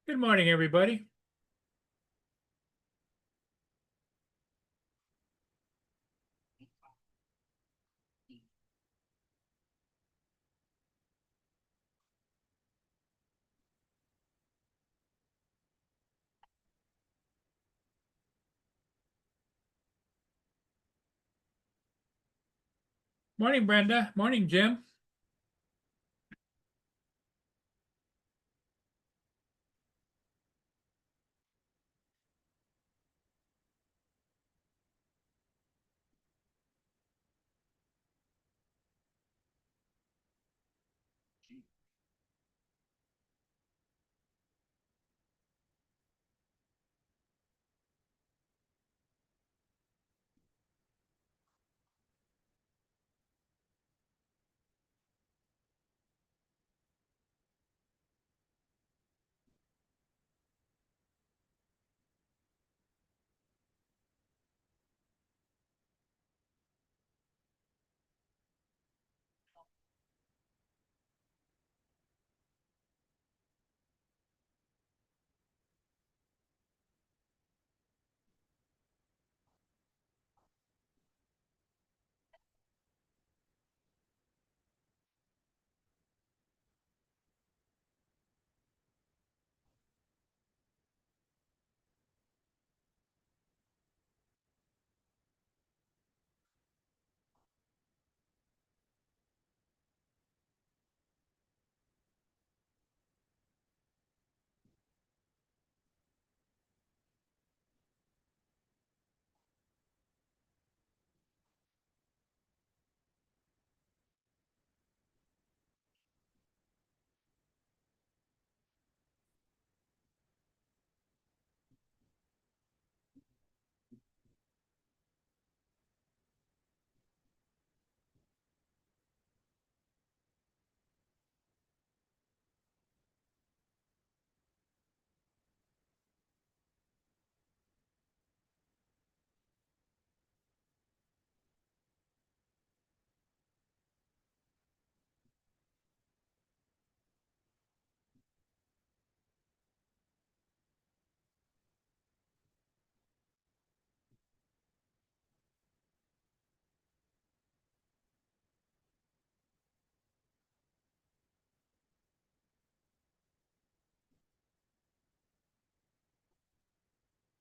Good morning, everybody. Morning, Brenda. Morning, Jim.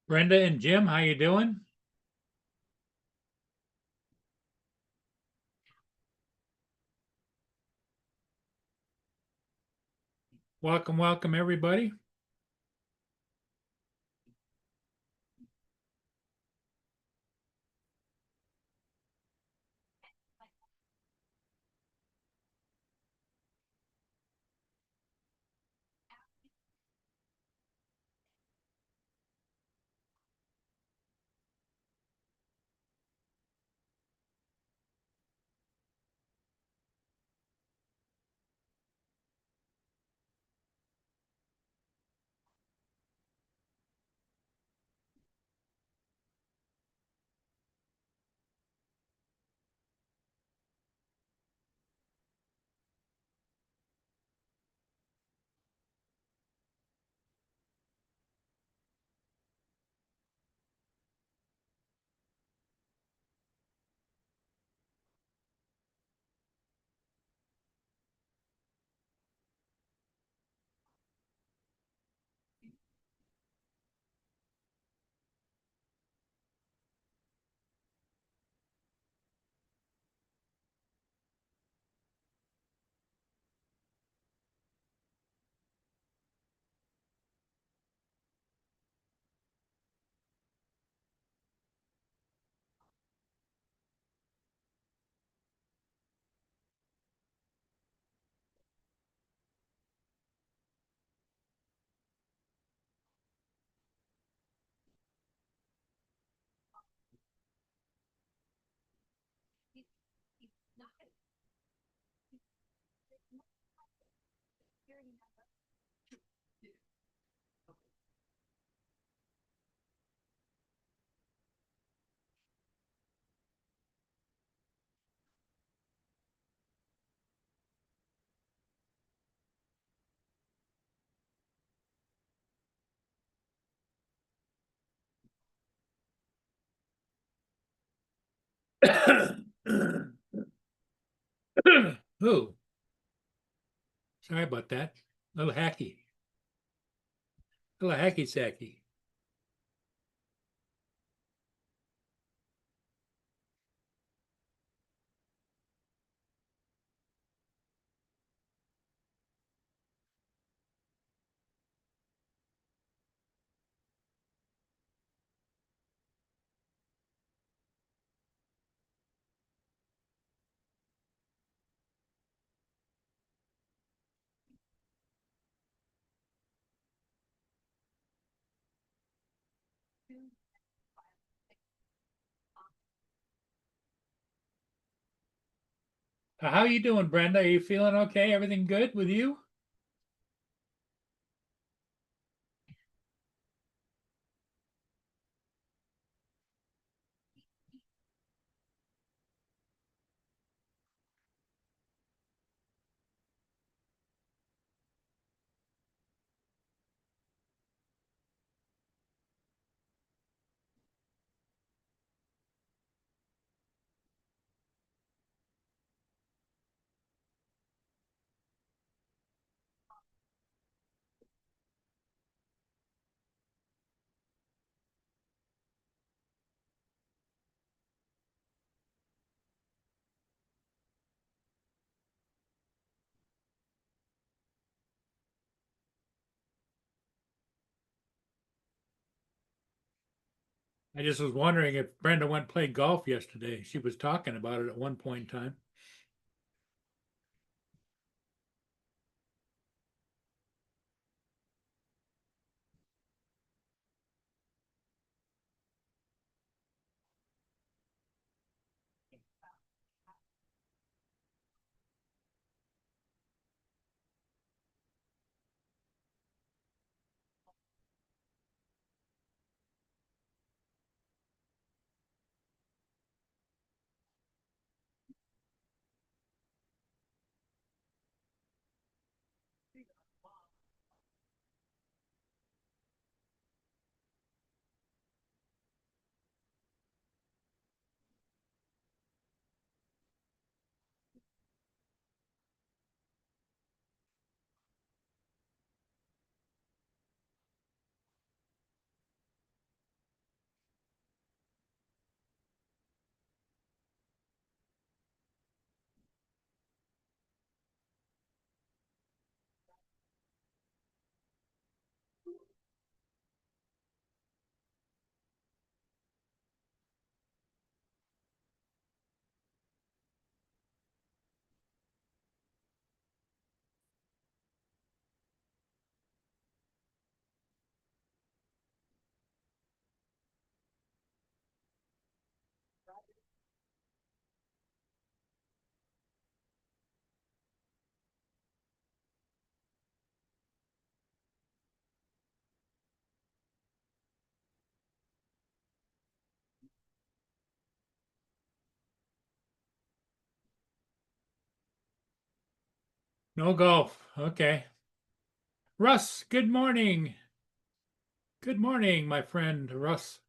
Brenda and Jim, how you doing? Welcome, welcome, everybody. Oh, sorry about that. A little hacky. A little hacky sacky. How you doing, Brenda? Are you feeling okay? Everything good with you? I just was wondering if Brenda went play golf yesterday. She was talking about it at one point in time. No golf. Okay. Russ, good morning. Good morning, my friend Russ.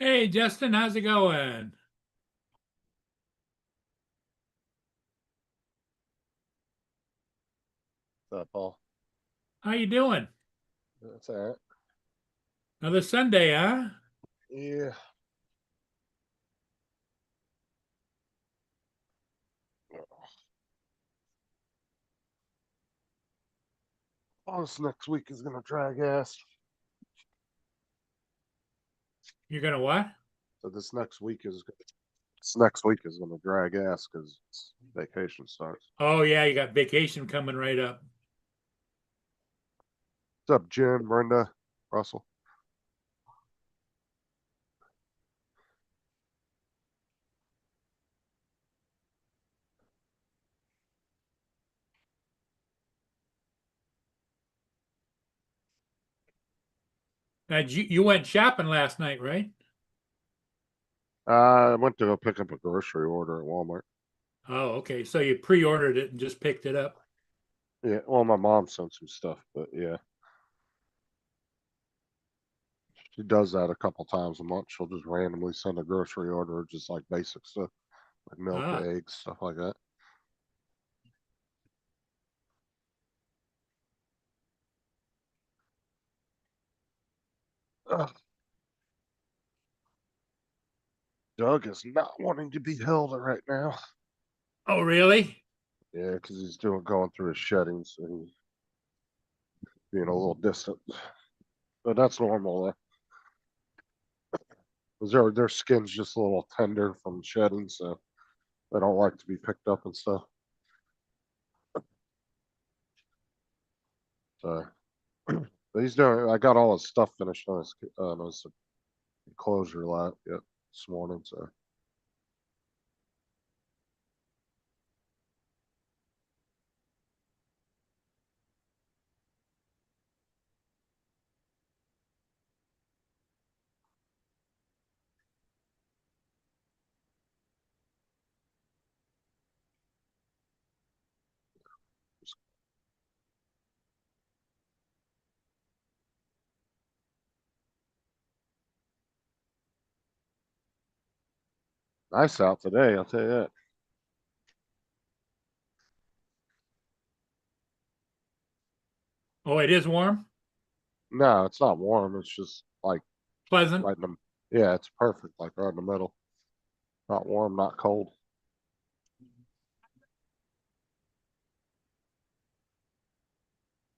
Hey, Justin, how's it going? What's up, Paul? How you doing? That's all right. Another Sunday, huh? Yeah. Oh, this next week is gonna drag ass. You're gonna what? So this next week is gonna drag ass because vacation starts. Oh yeah, you got vacation coming right up. What's up, Jen, Brenda, Russell? Now, you went shopping last night, right? I went to go pick up a grocery order at Walmart. Oh, okay. So you pre-ordered it and just picked it up. Yeah, well, my mom sent some stuff, but yeah, she does that a couple times a month. She'll just randomly send a grocery order, just like basic stuff, like milk, Ah, eggs, stuff like that. Ugh, Doug is not wanting to be held right now. oh really? Yeah, because he's going through his shedding, so he's being a little distant. But that's normal, because their skin's just a little tender from shedding, so they don't like to be picked up and stuff. So, but he's doing. I got all his stuff finished on his enclosure lot yet this morning. So it's nice out today. I'll tell you that. Oh, it is warm, No, it's not warm. It's just like pleasant. right in the. Yeah, it's perfect. Like right in the middle. Not warm, not cold.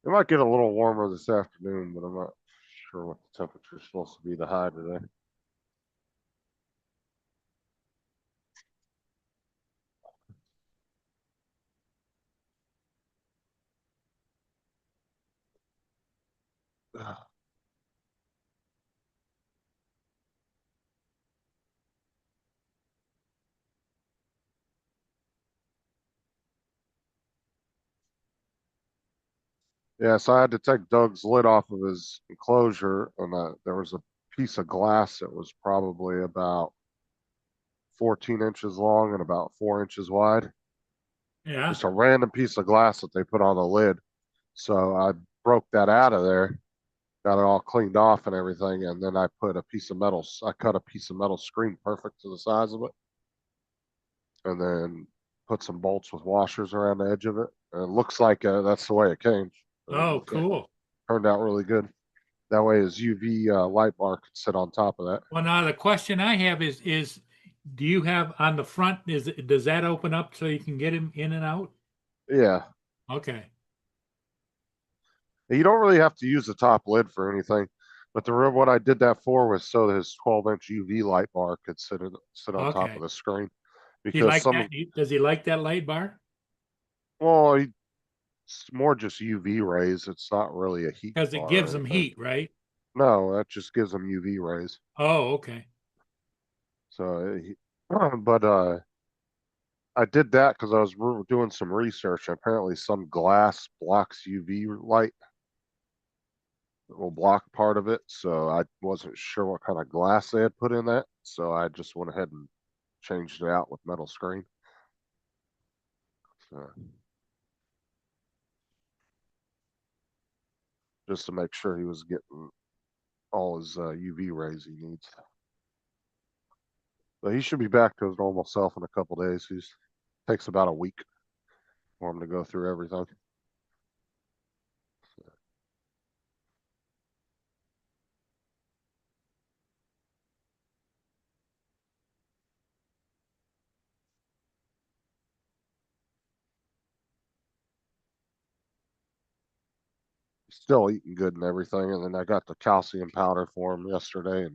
It might get a little warmer this afternoon, but I'm not sure what the temperature is supposed to be the high today. Yeah, so I had to take Doug's lid off of his enclosure, and there was a piece of glass that was probably about 14 inches long and about 4 inches wide. Yeah. Just a random piece of glass that they put on the lid. So I broke that out of there, got it all cleaned off and everything, and then I put a piece of metal. I cut a piece of metal screen perfect to the size of it, and then put some bolts with washers around the edge of it. And it looks like that's the way it came. Oh, It cool. turned out really good. That way his UV light bar could sit on top of that. Well, now the question I have is do you have on the front, does that open up so you can get him in and out? Yeah. Okay. You don't really have to use the top lid for anything. But what I did that for was so that his 12-inch UV light bar could sit on top of Okay. the screen. Do you Because like some, that? Does he like that light bar? well, it's more just UV rays. It's not really a heat Because it bar or gives him anything. heat, right? No, that just gives him UV rays. Oh, okay. So, but I did that because I was doing some research. Apparently, some glass blocks UV light, will block part of it. So I wasn't sure what kind of glass they had put in that. So I just went ahead and changed it out with metal screen. So just to make sure he was getting all his UV rays he needs. But he should be back to his normal self in a couple days. Takes about a week for him to go through everything. He's still eating good and everything. And then I got the calcium powder for him yesterday,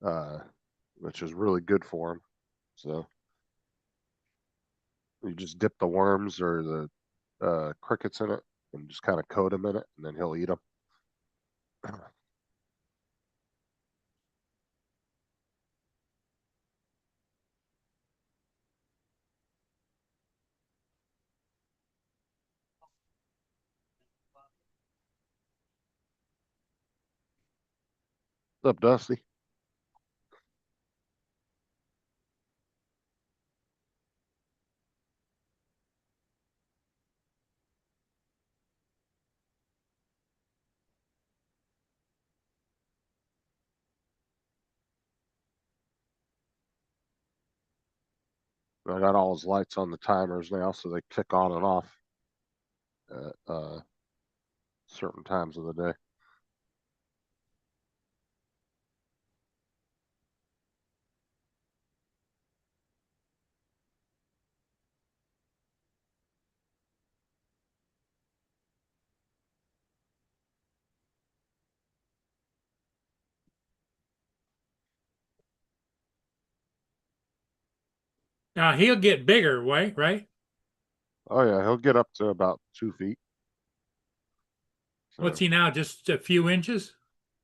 and which is really good for him. So you just dip the worms or the crickets in it and just kind of coat him in it, and then he'll eat them. What's up, Dusty? I got all his lights on the timers now, so they kick on and off at certain times of the day. Now he'll get bigger, right? Oh yeah, he'll get up to about 2 feet. What's So he now? Just a few inches?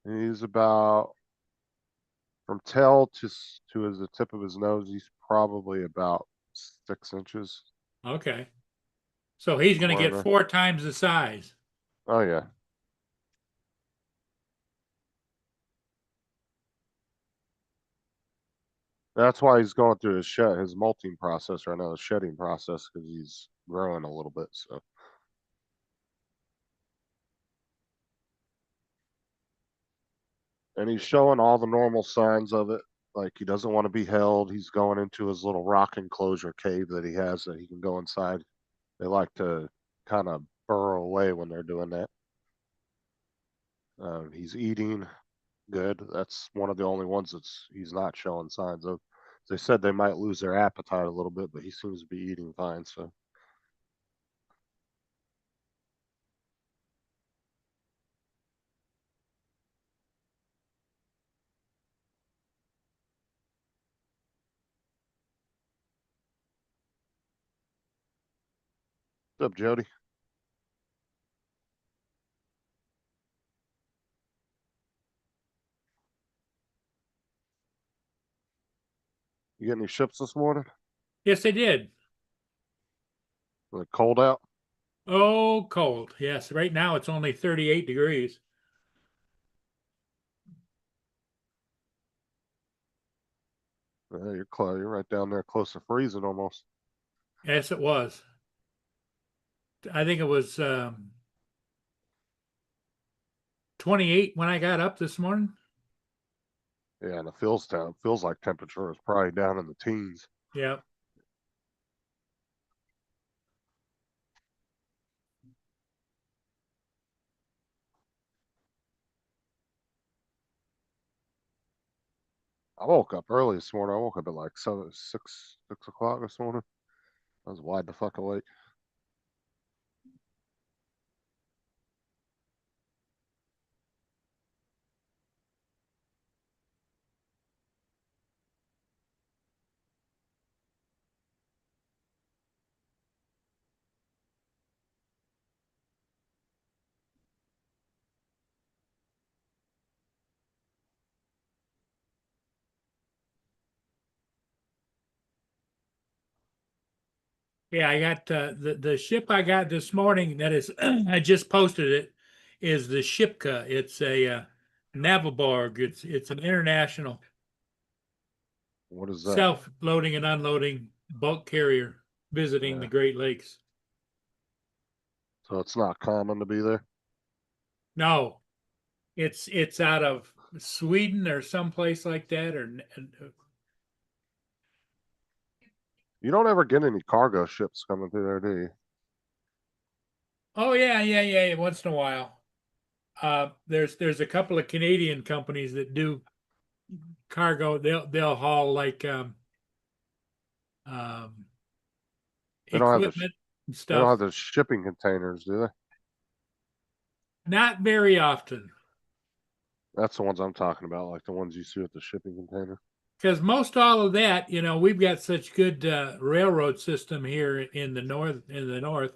he's about from tail to the tip of his nose. He's probably about 6 inches, Okay. So he's going to somewhere in get there. 4 times the size. Oh yeah, that's why he's going through his molting process right now, the shedding process, because he's growing a little bit. So, and he's showing all the normal signs of it. Like he doesn't want to be held. He's going into his little rock enclosure cave that he has that he can go inside. They like to kind of burrow away when they're doing that. He's eating good. That's one of the only ones he's not showing signs of. They said they might lose their appetite a little bit, but he seems to be eating fine. So, what's up, Jody? You get any ships this morning? Yes, they did. Was it cold out? Oh, cold. Yes, right now it's only 38 degrees. You're close. You're right down there, close to freezing almost. Yes, it was. I think it was 28 when I got up this morning. Yeah, and it feels like temperature is probably down in the teens. Yeah. I woke up early this morning. I woke up at like 6 o'clock this morning. I was wide the fuck awake. Yeah, I got the ship I got this morning that is I just posted it is the Shipka. It's a Naviborg. It's an international What is that? self-loading and unloading bulk carrier visiting the Yeah. Great Lakes. So it's not common to be there. No, it's out of Sweden or someplace like that, or You don't ever get any cargo ships coming through there, do you? oh yeah. Once in a while, there's a couple of Canadian companies that do cargo. They'll haul like um, They don't have the equipment and they don't stuff. have the shipping containers, do they? Not very often, That's the ones I'm talking about, like the ones you see with the shipping container. because most all of that, we've got such good railroad system here in the north.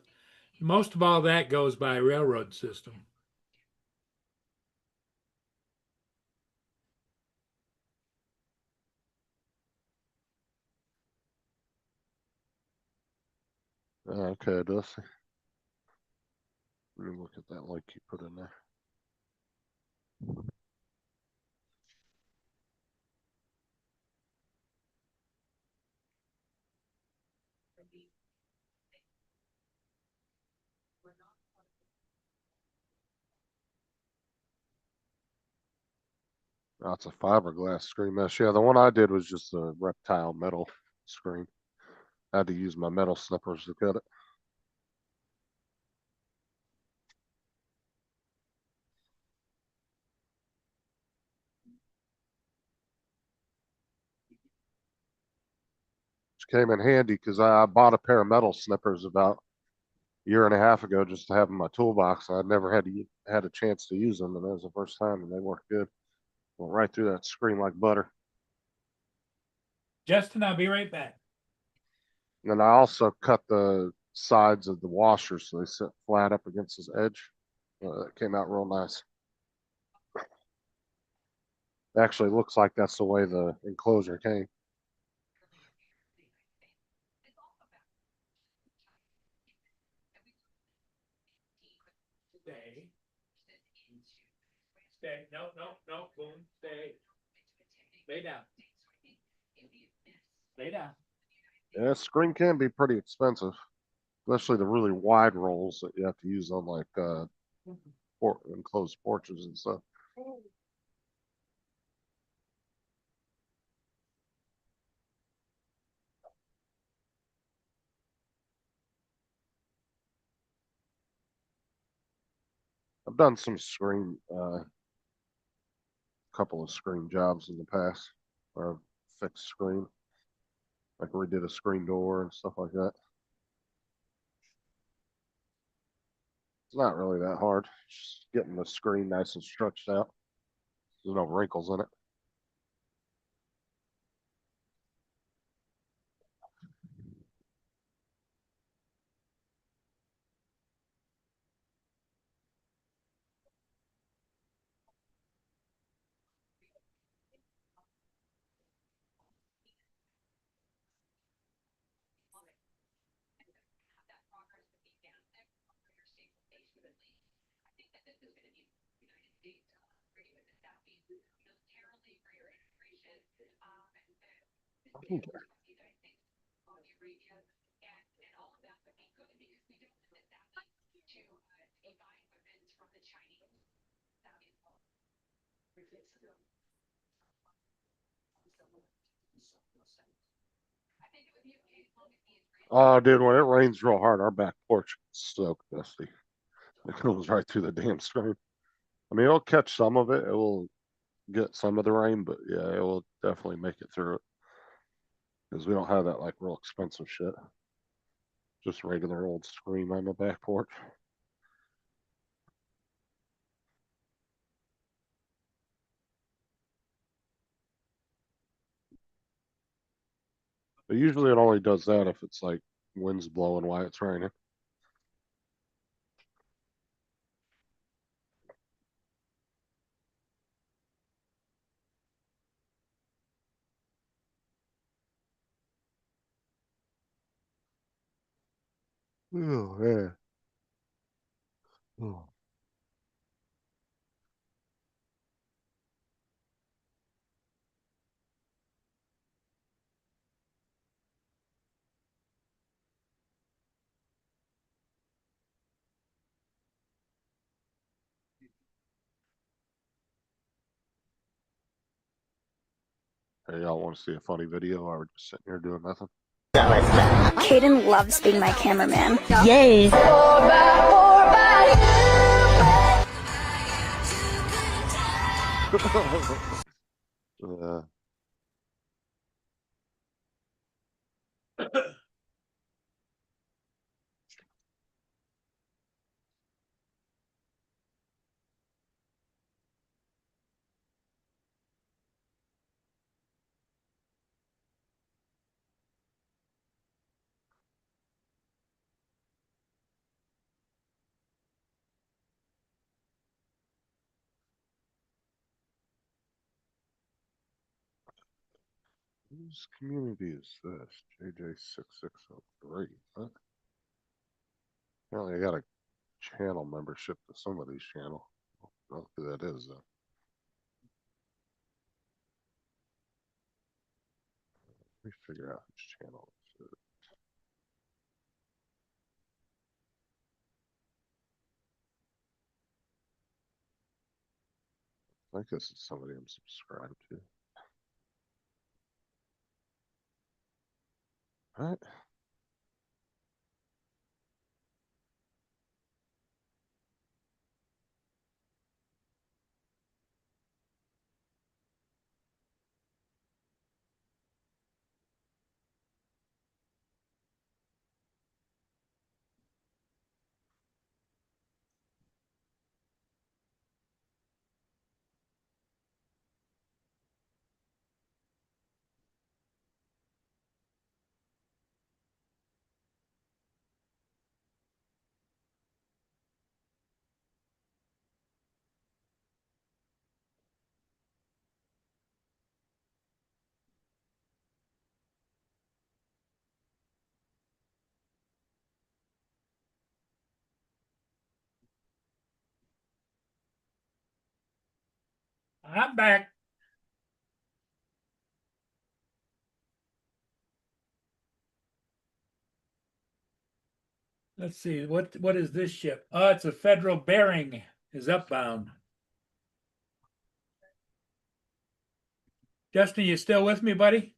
Most of all that goes by railroad system. Okay, Dusty. Let me look at that link you put in there. That's a fiberglass screen mesh. Yeah, the one I did was just a reptile metal screen. I had to use my metal snippers to cut it. Which came in handy because I bought a pair of metal snippers about a year and a half ago just to have in my toolbox. I'd never had a chance to use them, and that was the first time, and they worked good. Went right through that screen like butter. Justin, I'll be right back. And then I also cut the sides of the washer so they sit flat up against his edge. That came out real nice. Actually, looks like that's the way the enclosure came. Stay. Stay. No. Boom. Stay. Lay down. Lay down. Yeah, screen can be pretty expensive, especially the really wide rolls that you have to use on like enclosed porches and stuff. I've done some screen, couple of screen jobs in the past, or fixed screen, like redid a screen door and stuff like that. It's not really that hard. Just getting the screen nice and stretched out. There's no wrinkles in it. Oh, dude, when it rains real hard, our back porch is soaked, dusty. It goes right through the damn screen. I mean, it'll catch some of it. It will get some of the rain, but yeah, it will definitely make it through it because we don't have that like real expensive shit. Just regular old screen on the back porch. But usually it only does that if it's like winds blowing while it's raining. Oh, yeah. Oh. Hey, y'all want to see a funny video or we're just sitting here doing nothing? Caden loves being my cameraman. Yay! uh, whose community is this? JJ6603. Huh? Apparently I got a channel membership to somebody's channel. I don't know who that is though. Let me figure out whose channel this is. I think this is somebody I'm subscribed to. All right. I'm back. Let's see, what is this ship? Oh, it's a Federal Bearing is upbound. Justin, you still with me, buddy?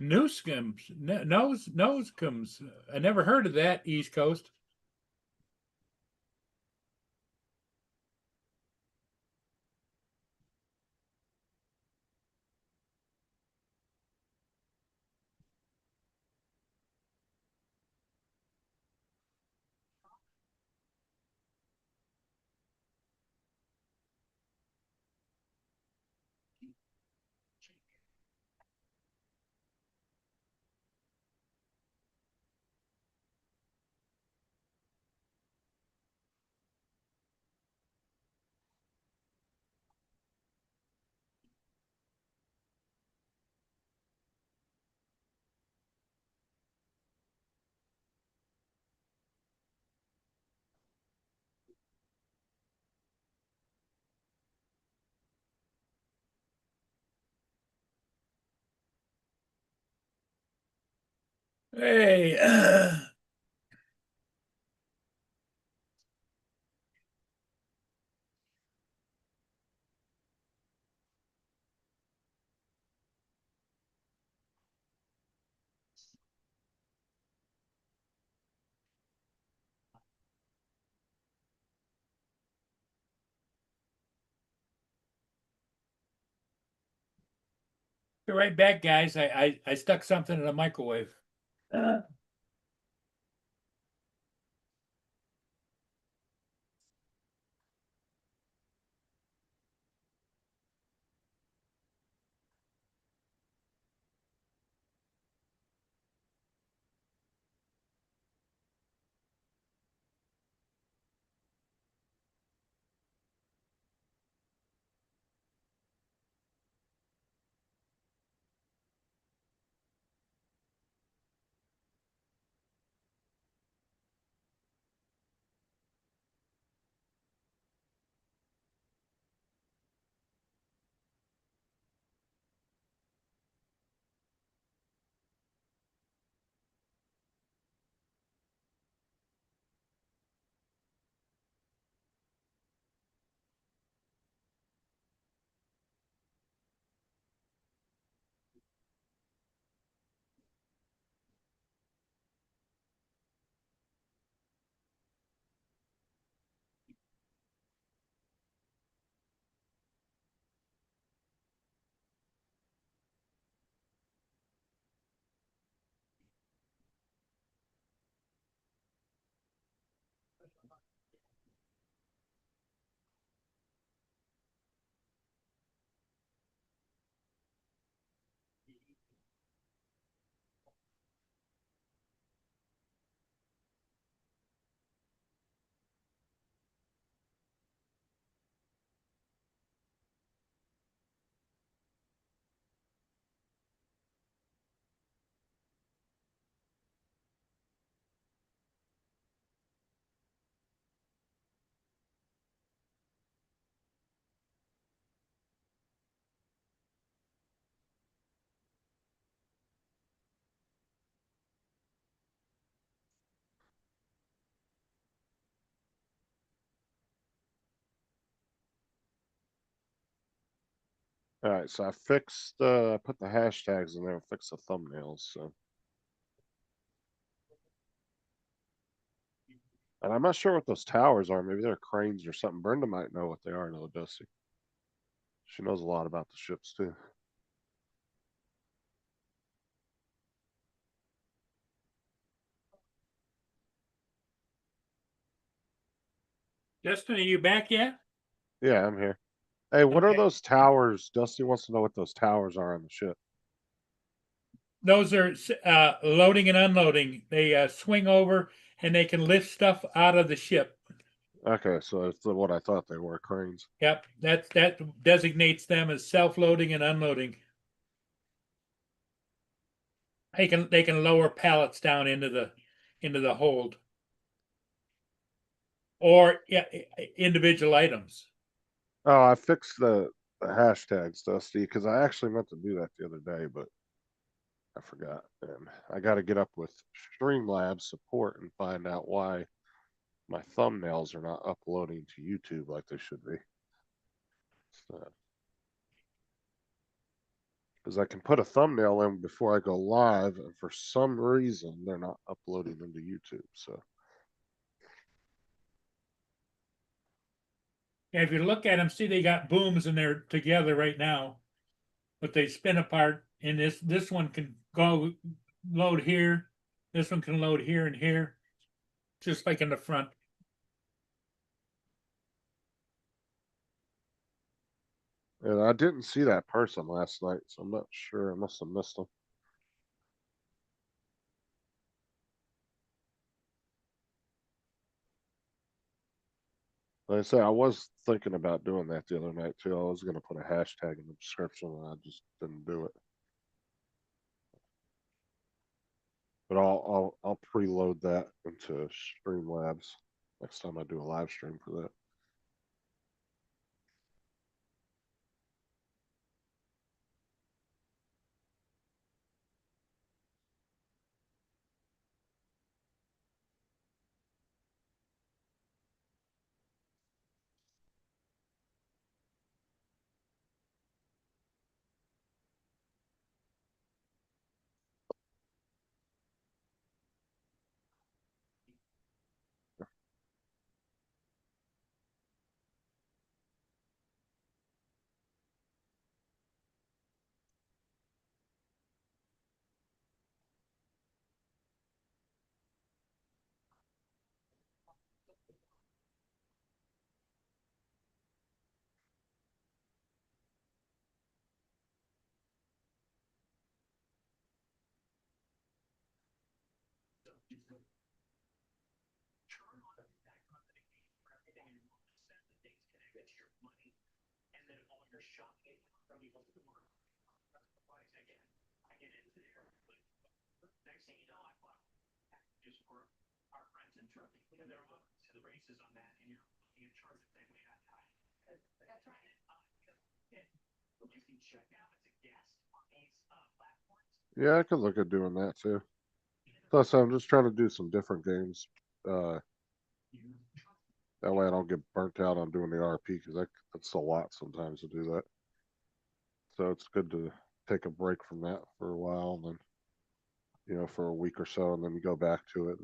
Newscombs, Nosecombs. I never heard of that East Coast. Hey, be right back, guys. I stuck something in the microwave. Alright, so I fixed, put the hashtags in there and fixed the thumbnails, so. And I'm not sure what those towers are. Maybe they're cranes or something. Brenda might know what they are, though, Dusty. She knows a lot about the ships, too. Justin, are you back yet? Yeah, I'm here. Hey, what are Okay. those towers? Dusty wants to know what those towers are on the ship. Those are loading and unloading. They swing over and they can lift stuff out of the ship. Okay, so it's what I thought they were, cranes. Yep, that designates them as self-loading and unloading. They can lower pallets down into the hold, or yeah, individual items. Oh, I fixed the hashtags, Dusty, because I actually meant to do that the other day, but I forgot. And I got to get up with Streamlabs support and find out why my thumbnails are not uploading to YouTube like they should be. So, because I can put a thumbnail in before I go live, and for some reason they're not uploading them to YouTube. So And if you look at them, see they got booms and they're together right now, but they spin apart. And this one can go load here. This one can load here and here, just like in the front. and I didn't see that person last night, so I'm not sure. I must have missed them. Like I said, I was thinking about doing that the other night too. I was gonna put a hashtag in the description and I just didn't do it. But I'll preload that into Streamlabs next time I do a live stream for that. Yeah, I could look at doing that too. Plus, I'm just trying to do some different games. Uh, that way I don't get burnt out on doing the RP because that's a lot sometimes to do that. So it's good to take a break from that for a while and then, for a week or so and then go back to it.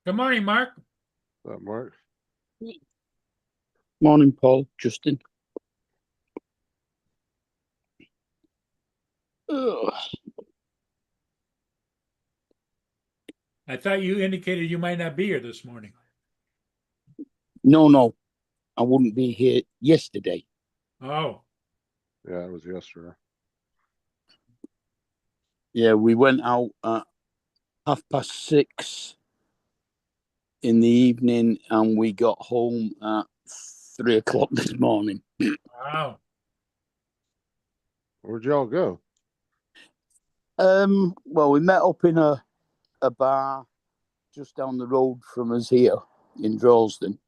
Good morning, Mark. Mark? Morning, Paul. Justin. Ugh. I thought you indicated you might not be here this morning. No, I wouldn't be here yesterday. Oh, Yeah, it was yesterday. Yeah, we went out at 6:30 in the evening, and we got home at 3:00 this morning. wow. Where'd y'all go? Well, we met up in a bar just down the road from us here in Droylsden,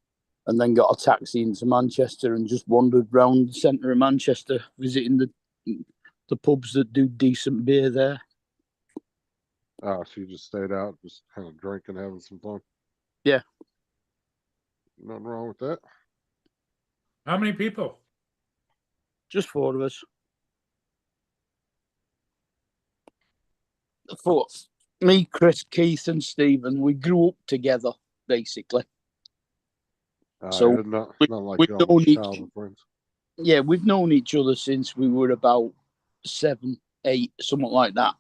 and then got a taxi into Manchester and just wandered round the centre of Manchester, visiting the pubs that do decent beer there. Oh, so you just stayed out, just kind of drinking, having some fun. Yeah. Nothing wrong with that. How many people? Just 4 of us. 4. Me, Chris, Keith, and Stephen. We grew up together, basically. So Yeah, not like we've y'all known each, childhood friends. yeah, we've known each other since we were about 7, 8, something like that.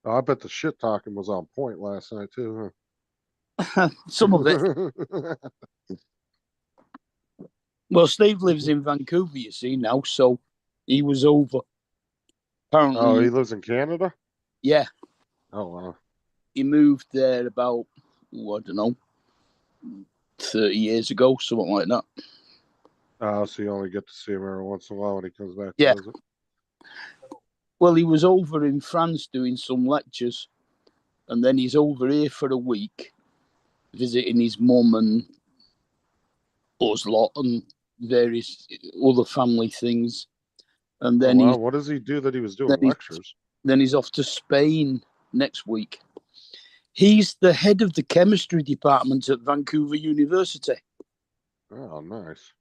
Oh, I bet the shit talking was on point last night too, Some of it. huh? Well, Steve lives in Vancouver, you see, now, so he was over. Oh, Apparently, he lives in Canada? yeah, Oh, wow. he moved there about, I don't know, 30 years ago, something like that. Oh, so you only get to see him every once in a while when he comes back Yeah. to visit? Well, he was over in France doing some lectures, and then he's over here for a week visiting his mum and us lot and various other family things. And Oh, then wow. What does he do that he was doing lectures? then he's off to Spain next week. He's the head of the chemistry department at Vancouver University. Oh, nice.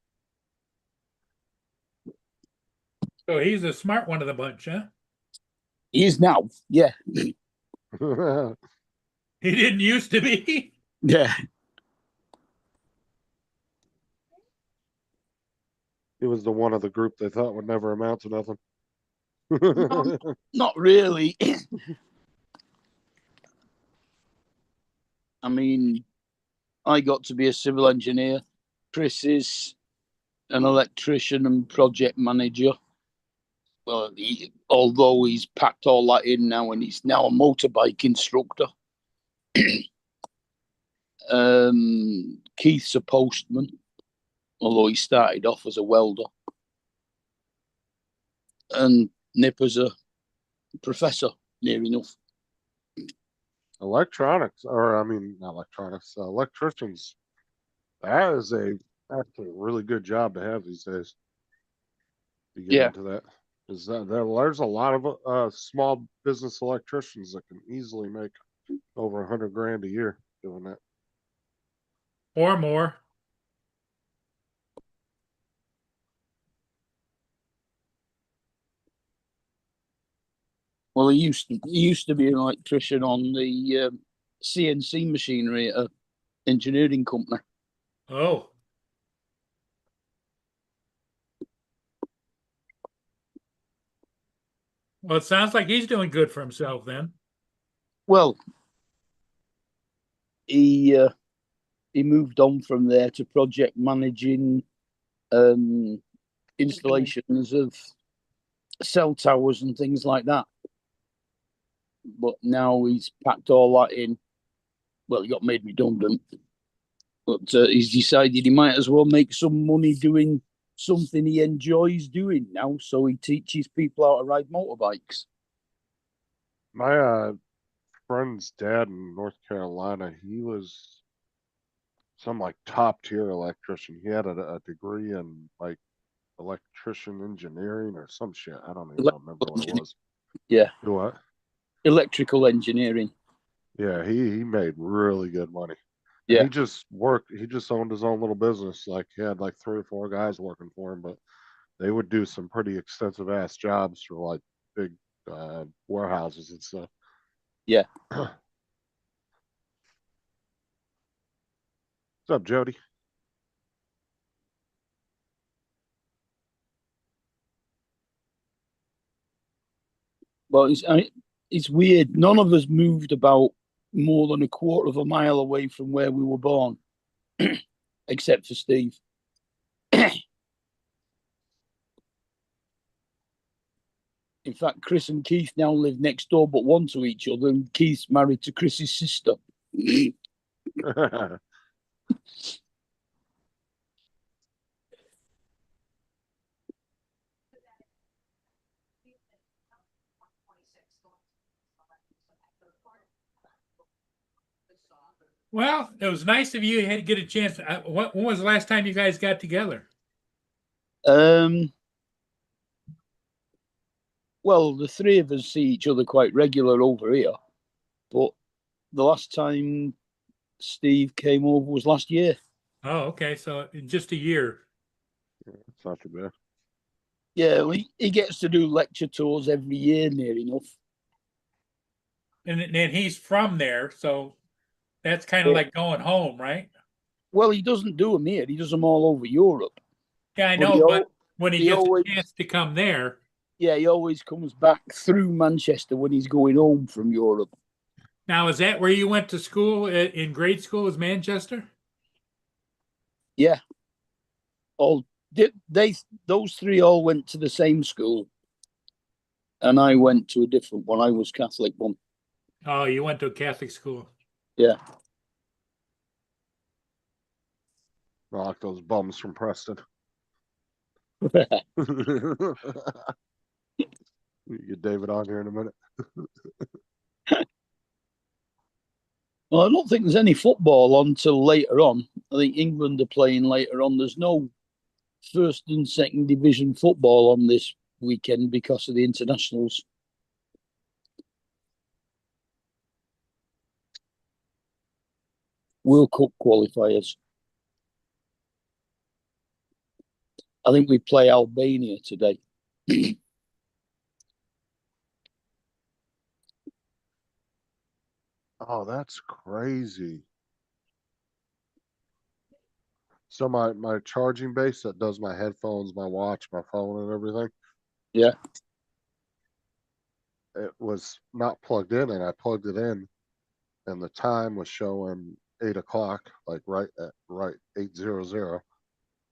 So he's the smart one of the bunch, huh? He is now, yeah. He didn't used to be. Yeah. He was the one of the group they thought would never amount to nothing. Not really. I mean, I got to be a civil engineer. Chris is an electrician and project manager. Well, although he's packed all that in now and he's now a motorbike instructor. Keith's a postman, although he started off as a welder. And Nipper's a professor, near enough. Electronics, or I mean, not electronics, electricians. That is actually a really good job to have these days. You get into that. Is that there's a lot of small business electricians that can easily make over 100 grand a year doing that. Or more. Well, he used to be an electrician on the CNC machinery at an engineering company. Oh. Well, it sounds like he's doing good for himself then. Well, he moved on from there to project managing installations of cell towers and things like that. But now he's packed all that in. Well, he got made redundant, but he's decided he might as well make some money doing something he enjoys doing now. So he teaches people how to ride motorbikes. My friend's dad in North Carolina, he was some like top tier electrician. He had a degree in like electrician engineering or some shit. I don't even remember what it was. Yeah. Do what? Electrical engineering. Yeah, he made really good money. And Yeah. he just owned his own little business. Like he had like 3 or 4 guys working for him, but they would do some pretty extensive ass jobs for like big warehouses and stuff. Yeah. What's up, Jody? But it's weird. None of us moved about more than a quarter of a mile away from where we were born, except for Steve. In fact, Chris and Keith now live next door but one to each other, and Keith's married to Chris's sister. Well, it was nice of you to get a chance. When was the last time you guys got together? Well, the three of us see each other quite regular over here, but the last time Steve came over was last year. Oh, okay. So in just a year. It's not too bad. Yeah, he gets to do lecture tours every year, near enough. And he's from there, so that's kind of Yeah. like going home, right? Well, he doesn't do them here; he does them all over Europe. Yeah, I But know, but when he he gets always- a chance to come there, Yeah, he always comes back through Manchester when he's going home from Europe. now is that where you went to school in grade school? Was Manchester? Yeah, those three all went to the same school, and I went to a different one. I was Catholic one. Oh, you went to a Catholic school. Yeah. Not like those bums from Preston. You get David on here in a minute. Well, I don't think there's any football on till later on. I think England are playing later on. There's no first and second division football on this weekend because of the internationals. World Cup qualifiers. I think we play Albania today. Oh, that's crazy. So my charging base that does my headphones, my watch, my phone, and everything. Yeah. It was not plugged in, and I plugged it in, and the time was showing 8 o'clock, like right 8:00.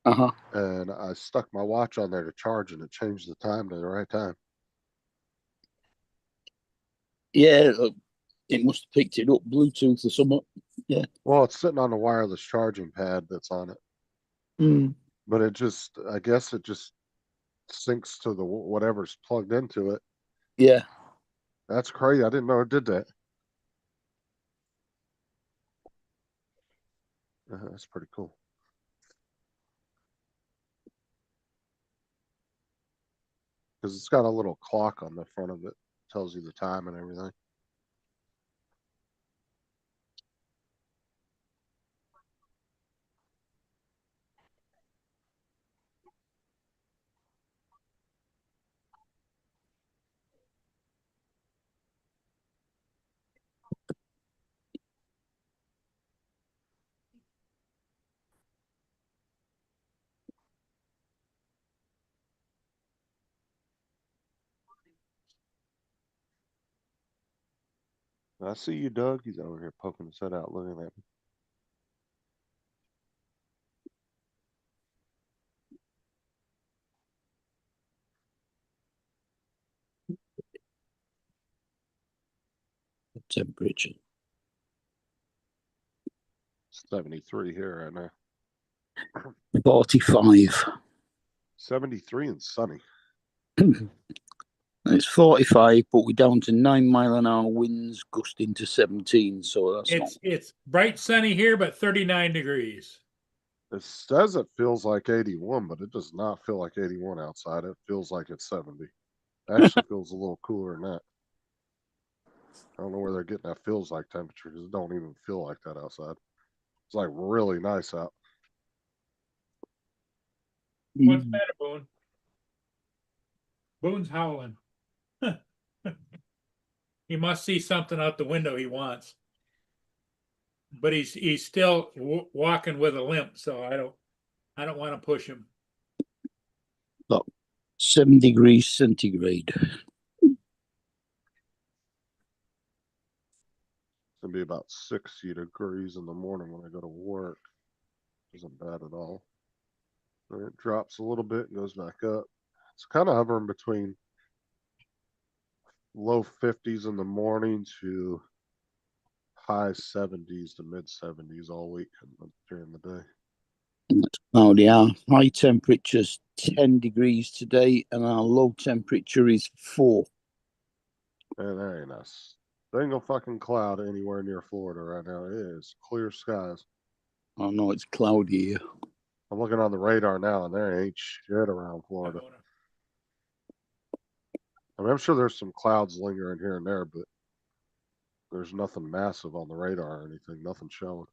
Uh-huh. And I stuck my watch on there to charge, and it changed the time to the right time. Yeah, it must have picked it up Bluetooth or something. Yeah. Well, it's sitting on the wireless charging pad that's on it, Mm. but I guess it just syncs to the whatever's plugged into it. Yeah. That's crazy. I didn't know it did that. That's pretty cool. Because it's got a little clock on the front of it, tells you the time and everything. I see you, Doug. He's over here poking his head out, looking at me. Temperature. 73 here right now. 45. 73 and sunny. It's 45, but we're down to 9-mile-an-hour winds gusting to 17. So that's It's bright sunny here, but 39 degrees. It says it feels like 81, but it does not feel like 81 outside. It feels like it's 70. Actually feels a little cooler than that. I don't know where they're getting that feels like temperature because it don't even feel like that outside. It's like really nice out. What's better, Boone? Boone's howling. He must see something out the window he wants. but he's still walking with a limp, so I don't want to push him. 7 degrees centigrade. It's gonna be about 60 degrees in the morning when I go to work. Isn't bad at all. Then it drops a little bit and goes back up. It's kind of hovering between low 50s in the morning to high 70s to mid 70s all week during the day. Oh, yeah. High temperature's 10 degrees today, and our low temperature is 4. And there ain't a single fucking cloud anywhere near Florida right now. It is clear skies. Oh no, it's cloudy here. I'm looking on the radar now, and there ain't shit around Florida. I mean, I'm sure there's some clouds lingering here and there, but there's nothing massive on the radar or anything. Nothing showing.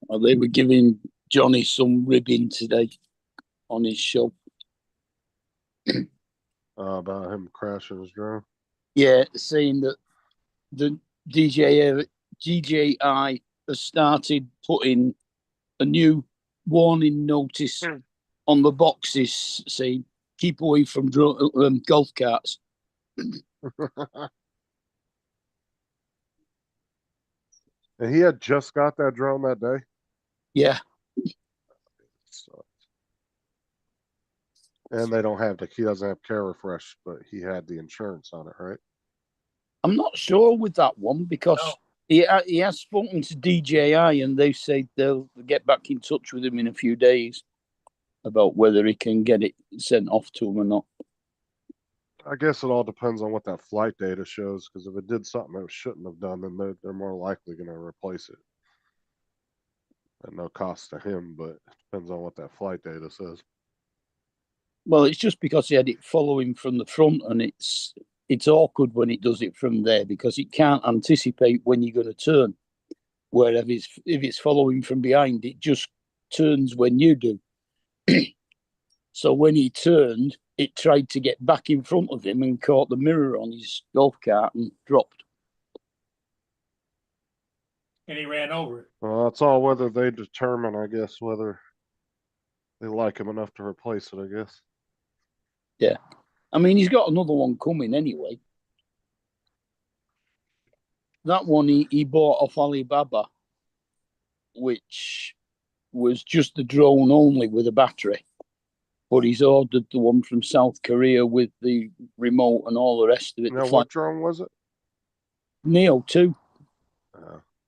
Oh, they were giving Johnny some ribbing today on his show. About him crashing his drone. Yeah, saying that the DJI has started putting a new warning notice on the boxes saying keep away from golf carts. And he had just got that drone that day. Yeah. So, and they don't have he doesn't have care refresh, but he had the insurance on it, right? I'm not sure with that one because he has spoken to DJI and they say they'll get back in touch with him in a few days about whether he can get it sent off to him or not. I guess it all depends on what that flight data shows, because if it did something it shouldn't have done, then they're more likely going to replace it. At no cost to him, but it depends on what that flight data says. Well, it's just because he had it following from the front, and it's awkward when it does it from there because it can't anticipate when you're going to turn. Whereas if it's following from behind, it just turns when you do. So when he turned, it tried to get back in front of him and caught the mirror on his golf cart and dropped. And he ran over it. Well, that's all whether they determine, I guess, whether they like him enough to replace it, I guess. Yeah. I mean, he's got another one coming anyway. That one he bought off Alibaba, which was just the drone only with a battery. But he's ordered the one from South Korea with the remote and all the rest of it. Now, what drone was it? Neo 2.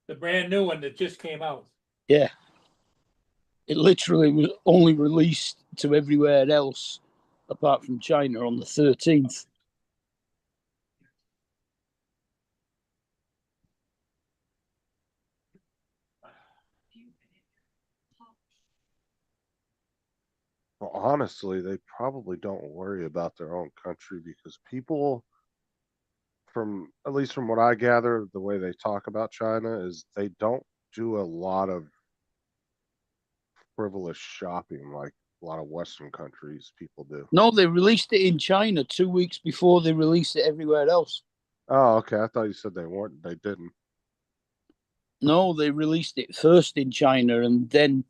The brand new one that just came out. Yeah. It literally was only released to everywhere else apart from China on the 13th. Well, honestly, they probably don't worry about their own country because people, at least from what I gather, the way they talk about China is they don't do a lot of frivolous shopping like a lot of Western countries people do. No, they released it in China 2 weeks before they released it everywhere else. Oh, okay. I thought you said they weren't. They didn't. No, they released it first in China, and then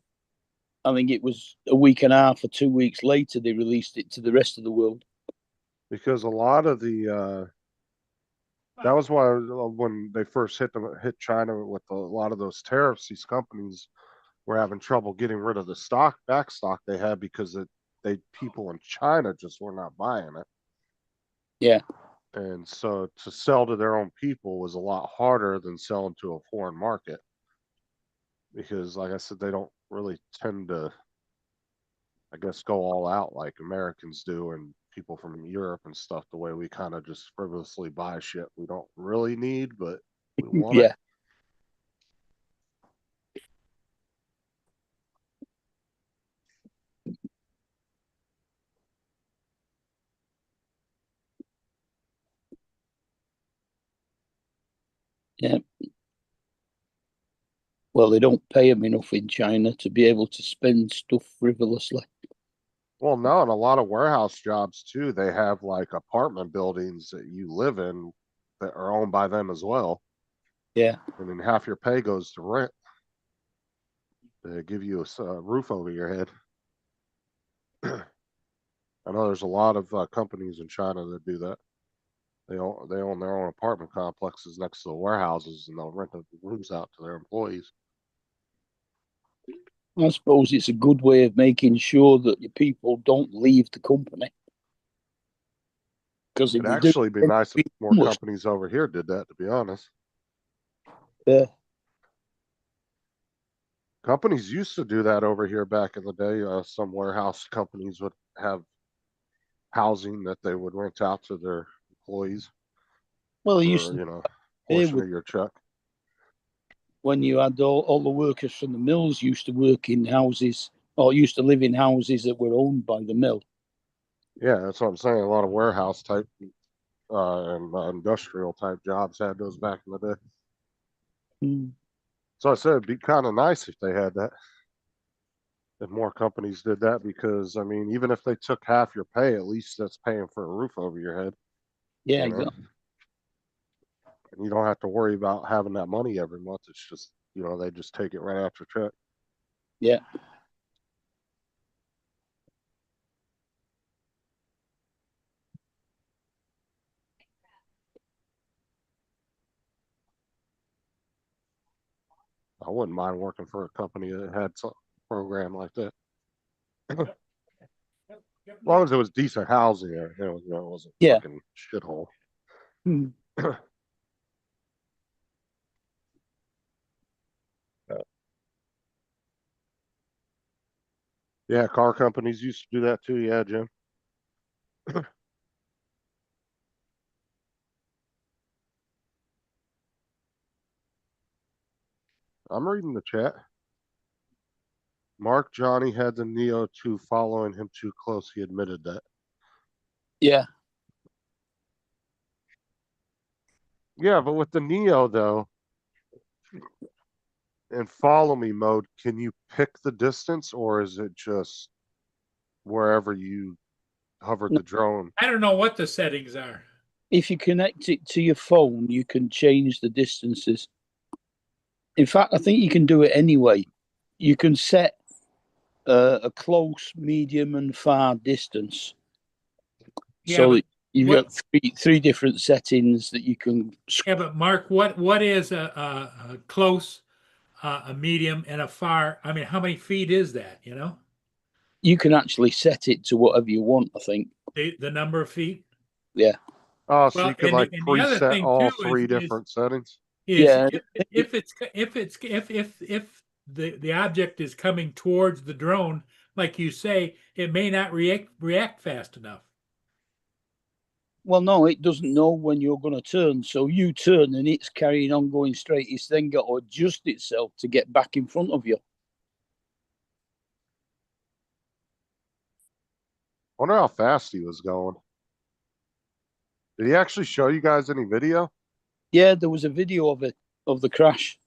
I think it was a week and a half or 2 weeks later they released it to the rest of the world. Because a lot of the that was why when they first hit China with a lot of those tariffs, these companies were having trouble getting rid of the back stock they had because people in China just were not buying it. Yeah. And so to sell to their own people was a lot harder than selling to a foreign market. Because like I said, they don't really tend to, I guess, go all out like Americans do and people from Europe and stuff, the way we kind of just frivolously buy shit we don't really need, but we want it. Yeah. Well, they don't pay them enough in China to be able to spend stuff frivolously. Well, no, and a lot of warehouse jobs too, they have like apartment buildings that you live in that are owned by them as well. Yeah. And then half your pay goes to rent. They give you a roof over your head. I know there's a lot of companies in China that do that. They own their own apartment complexes next to the warehouses, and they'll rent the rooms out to their employees. I suppose it's a good way of making sure that your people don't leave the company. Because if It'd they do, actually be then nice if it'd be more homeless. companies over here did that, to be honest. Yeah. Companies used to do that over here back in the day. Some warehouse companies would have housing that they would rent out to their employees Well, they used for, to you know, pay portion with of your check. when you had all the workers from the mills used to work in houses or used to live in houses that were owned by the mill. Yeah, that's what I'm saying. A lot of warehouse type and industrial type jobs had those back in the day. Hmm. So I said it'd be kind of nice if they had that. If more companies did that, because I mean, even if they took half your pay, at least that's paying for a roof over your head. Yeah, You know, exactly. and you don't have to worry about having that money every month. It's just, they just take it right after check. Yeah. I wouldn't mind working for a company that had some program like that. As long as it was decent housing, it wasn't Yeah. fucking shithole. Hmm. Yeah, car companies used to do that too. Yeah, Jim. I'm reading the chat. Mark Johnny had the Neo 2 following him too close. He admitted that. Yeah. Yeah, but with the Neo though, in follow me mode, can you pick the distance, or is it just wherever you hovered No. the drone? I don't know what the settings are. If you connect it to your phone, you can change the distances. In fact, I think you can do it anyway. You can set a close, medium, and far distance. Yeah, So but that you've what- got three different settings that you can. Yeah, but Mark, what is a close, a medium, and a far? I mean, how many feet is that? You can actually set it to whatever you want. I think. The number of feet. Yeah. Oh, so Well, you could and like the other preset thing all too three different settings. is Yeah. if the object is coming towards the drone, like you say, it may not react fast enough. Well, no, it doesn't know when you're going to turn. So you turn and it's carrying on going straight. It's then got to adjust itself to get back in front of you. Wonder how fast he was going. Did he actually show you guys any video? Yeah, there was a video of it, of the crash.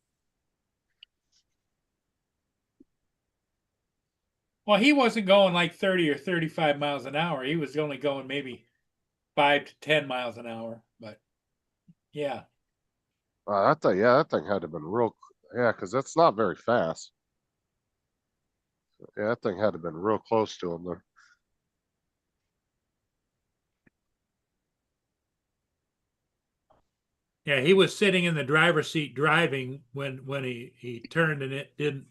Well, he wasn't going like 30 or 35 miles an hour. He was only going maybe 5 to 10 miles an hour. But yeah, that thing had to have been real. Yeah, because that's not very fast. Yeah, that thing had to have been real close to him there. yeah, he was sitting in the driver's seat driving when he turned and it didn't.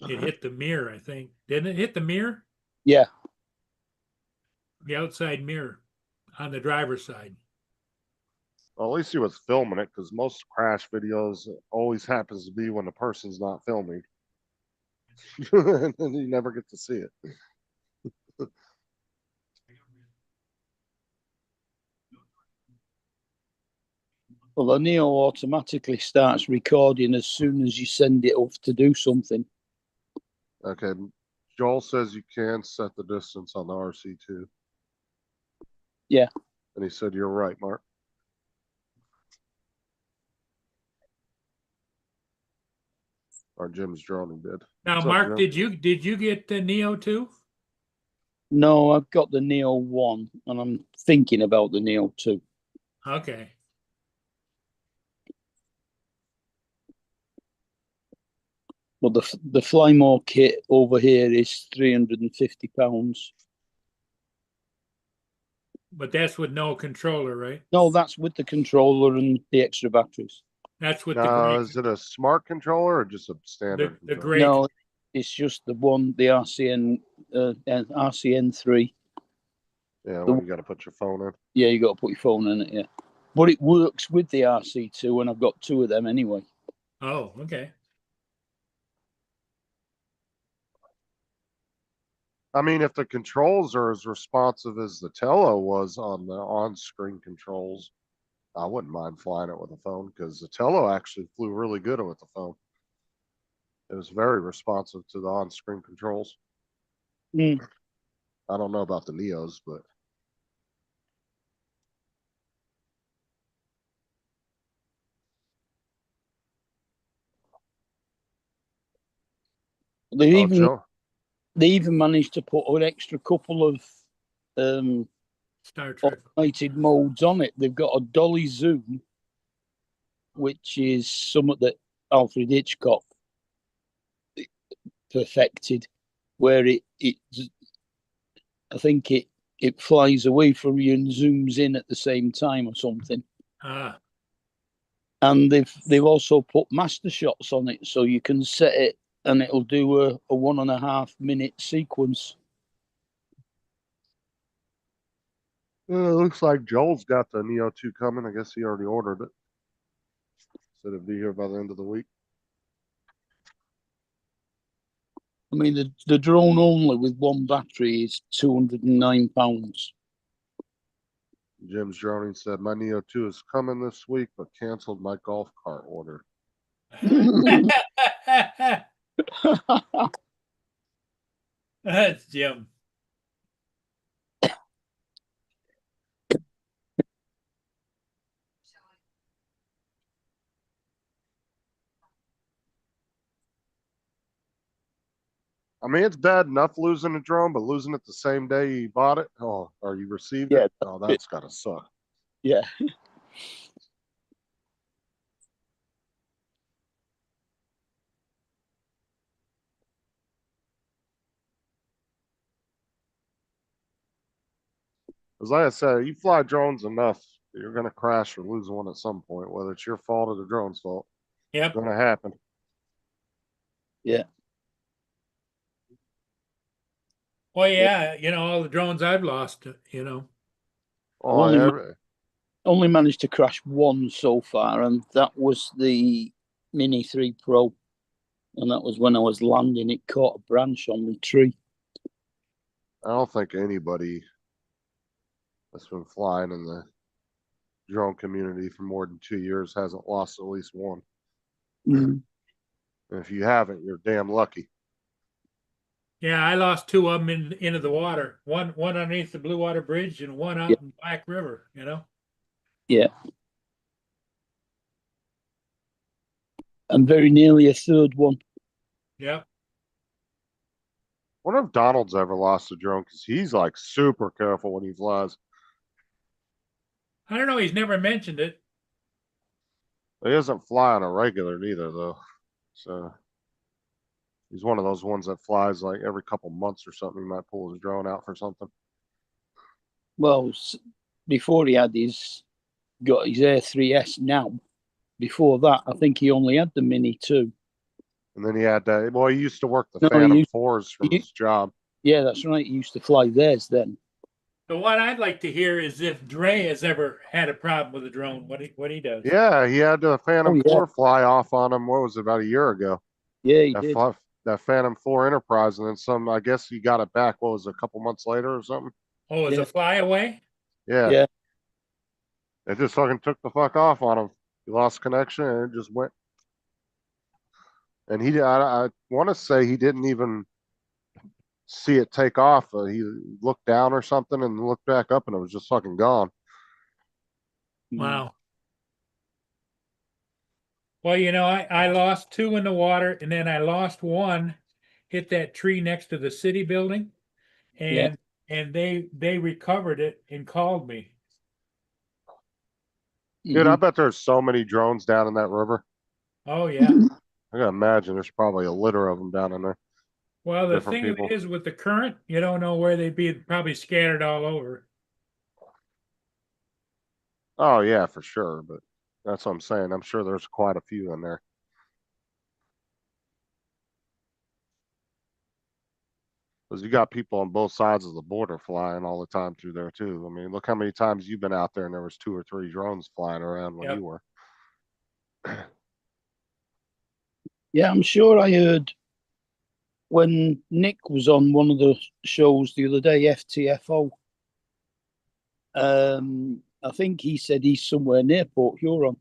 It hit the mirror, I think. Didn't it hit the mirror? Yeah. The outside mirror on the driver's side. Well, at least he was filming it, because most crash videos always happens to be when the person's not filming. And then you never get to see it. Well, the Neo automatically starts recording as soon as you send it off to do something. Okay, Joel says you can set the distance on the RC2. Yeah. And he said you're right, Mark. Or Jim's droning did. Now, What's up, Mark, Jim? did you get the Neo too? No, I've got the Neo 1 and I'm thinking about the Neo 2. Okay. But the Flymore kit over here is £350. But that's with no controller, right? No, that's with the controller and the extra batteries. That's with the Now, gray, is it a smart controller or just a standard the controller? gray. No, it's just the one, the RCN3. Yeah, when you got to put your phone in. Yeah, you got to put your phone in it. Yeah, but it works with the RC2, and I've got 2 of them anyway. Oh, okay. I mean, if the controls are as responsive as the Tello was on the on-screen controls, I wouldn't mind flying it with a phone because the Tello actually flew really good with the phone. It was very responsive to the on-screen controls. Mm. I don't know about the Neos, but They oh, even Joe, they even managed to put an extra couple of Star Trek. automated modes on it. They've got a dolly zoom, which is something that Alfred Hitchcock perfected, where I think it flies away from you and zooms in at the same time or something. Ah, And they've also put master shots on it, so you can set it and it'll do a 1.5 minute sequence. it looks like Joel's got the Neo 2 coming. I guess he already ordered it. Said it'd be here by the end of the week. I mean, the drone only with one battery is £209. Jim's droning said my Neo 2 is coming this week, but canceled my golf cart order. that's Jim. I mean, it's bad enough losing a drone, but losing it the same day you bought it, or you received Yeah, it, oh, that's gotta suck. Yeah. Because like I said, you fly drones enough, you're gonna crash or lose one at some point, whether it's your fault or the drone's fault. Yep. It's gonna happen. Yeah. Well, yeah, all the drones I've lost, Oh, Only managed to crash one so far, and that was the Mini 3 Pro. And that was when I was landing, it caught a branch on the tree. I don't think anybody that's been flying in the drone community for more than 2 years hasn't lost at least one. Mm. And if you haven't, you're damn lucky. yeah, I lost 2 of them into the water. One underneath the Blue Water Bridge and one out in Black River. Yeah. And very nearly a third one. Yep. Wonder if Donald's ever lost a drone because he's like super careful when he flies. I don't know. He's never mentioned it. He doesn't fly on a regular neither, though. So he's one of those ones that flies like every couple months or something. He might pull his drone out for something. Well, before he had got his Air 3S now, before that, I think he only had the Mini 2. And then he had that. Well, he used to work the No, Phantom 4s from his job. Yeah, that's right. He used to fly theirs then. But what I'd like to hear is if Dre has ever had a problem with a drone, what he does. Yeah, he had the Phantom yeah. 4 fly off on him. What was it, about a year ago? Yeah, he did. That Phantom 4 Enterprise, and then I guess he got it back. What was it, a couple months later or something? Oh, is a flyaway? Yeah. Yeah. It just fucking took the fuck off on him. He lost connection and it just went. And I want to say he didn't even see it take off. He looked down or something and looked back up and it was just fucking gone. Wow. Well, I lost 2 in the water and then I lost one, hit that tree next to the city building. And and they recovered it and called me. Dude, I Mhm. bet there's so many drones down in that river. Oh, yeah. I gotta imagine there's probably a litter of them down in there. Well, the Different thing of people. it is with the current, you don't know where they'd be, probably scattered all over. Oh yeah, for sure. But that's what I'm saying. I'm sure there's quite a few in there. Because you got people on both sides of the border flying all the time through there too. I mean, look how many times you've been out there and there was 2 or 3 drones flying around when Yep. you were. Yeah, I'm sure I heard when Nick was on one of the shows the other day, FTFO. I think he said he's somewhere near Port Huron.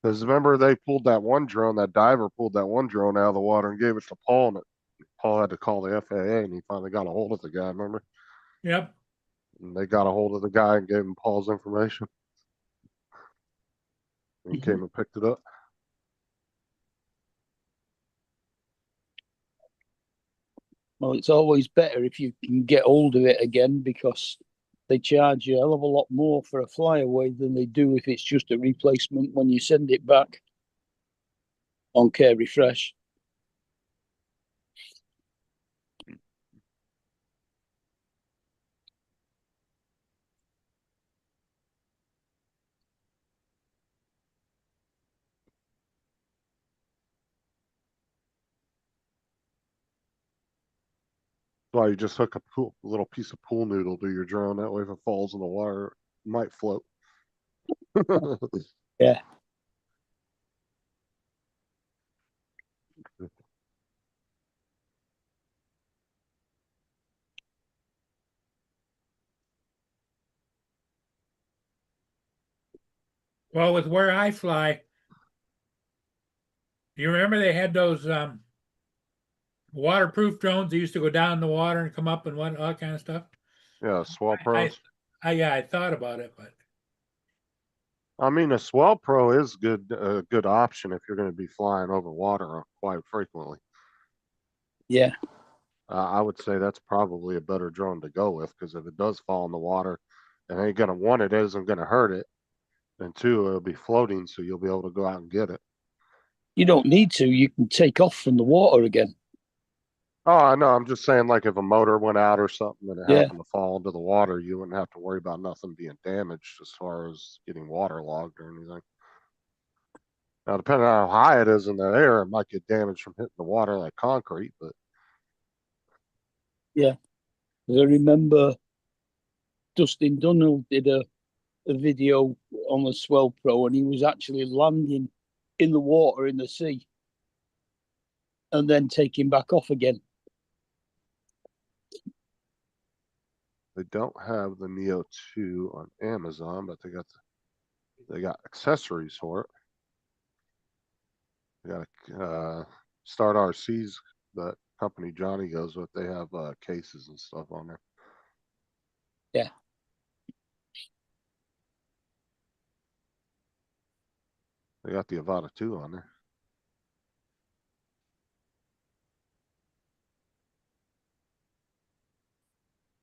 Because remember they pulled that one drone, that diver pulled that one drone out of the water and gave it to Paul, and Paul had to call the FAA, and he finally got a hold of the guy. Remember? Yep. And they got a hold of the guy and gave him Paul's information. And he came and picked it up. Well, it's always better if you can get hold of it again because they charge you a hell of a lot more for a flyaway than they do if it's just a replacement when you send it back on Care Refresh. Why you just hook a little piece of pool noodle to your drone. That way, if it falls in the water, it might float. Yeah. Well, with where I fly, you remember they had those waterproof drones that used to go down in the water and come up and what all that kind of stuff. Yeah, Swell I, Pros. yeah, I thought about it, but I mean, a Swell Pro is good, a good option if you're going to be flying over water quite frequently. Yeah. I would say that's probably a better drone to go with because if it does fall in the water, and ain't gonna one, it isn't gonna hurt it, and two, it'll be floating, so you'll be able to go out and get it. You don't need to. You can take off from the water again. Oh, I know. I'm just saying, like if a motor went out or something and it Yeah. happened to fall into the water, you wouldn't have to worry about nothing being damaged as far as getting waterlogged or anything. Now, depending on how high it is in the air, it might get damaged from hitting the water like concrete, but Yeah. 'Cause I remember Dustin Dunnell did a video on the Swell Pro and he was actually landing in the water in the sea and then taking back off again. they don't have the Neo 2 on Amazon, but they got accessories for it. They got Start RC's, that company Johnny goes with. They have cases and stuff on there. Yeah. They got the Avata 2 on there.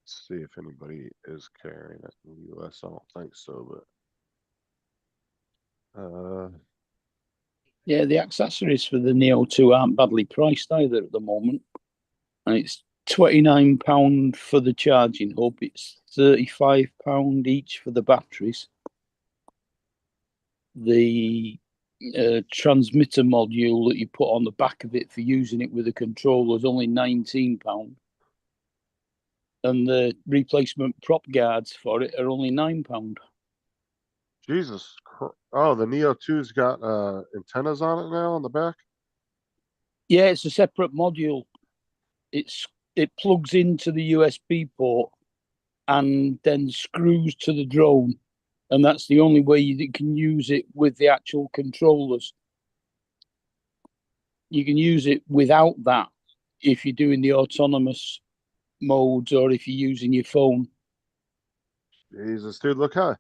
Let's see if anybody is carrying it in the US. I don't think so, but Yeah, the accessories for the Neo 2 aren't badly priced either at the moment. And it's £29 for the charging hub, it's £35 each for the batteries. The transmitter module that you put on the back of it for using it with a controller is only £19. And the replacement prop guards for it are only £9. Jesus. Oh, the Neo 2's got antennas on it now on the back. Yeah, it's a separate module. It plugs into the USB port and then screws to the drone, and that's the only way you can use it with the actual controllers. You can use it without that if you're doing the autonomous modes or if you're using your phone. Jesus, dude, look how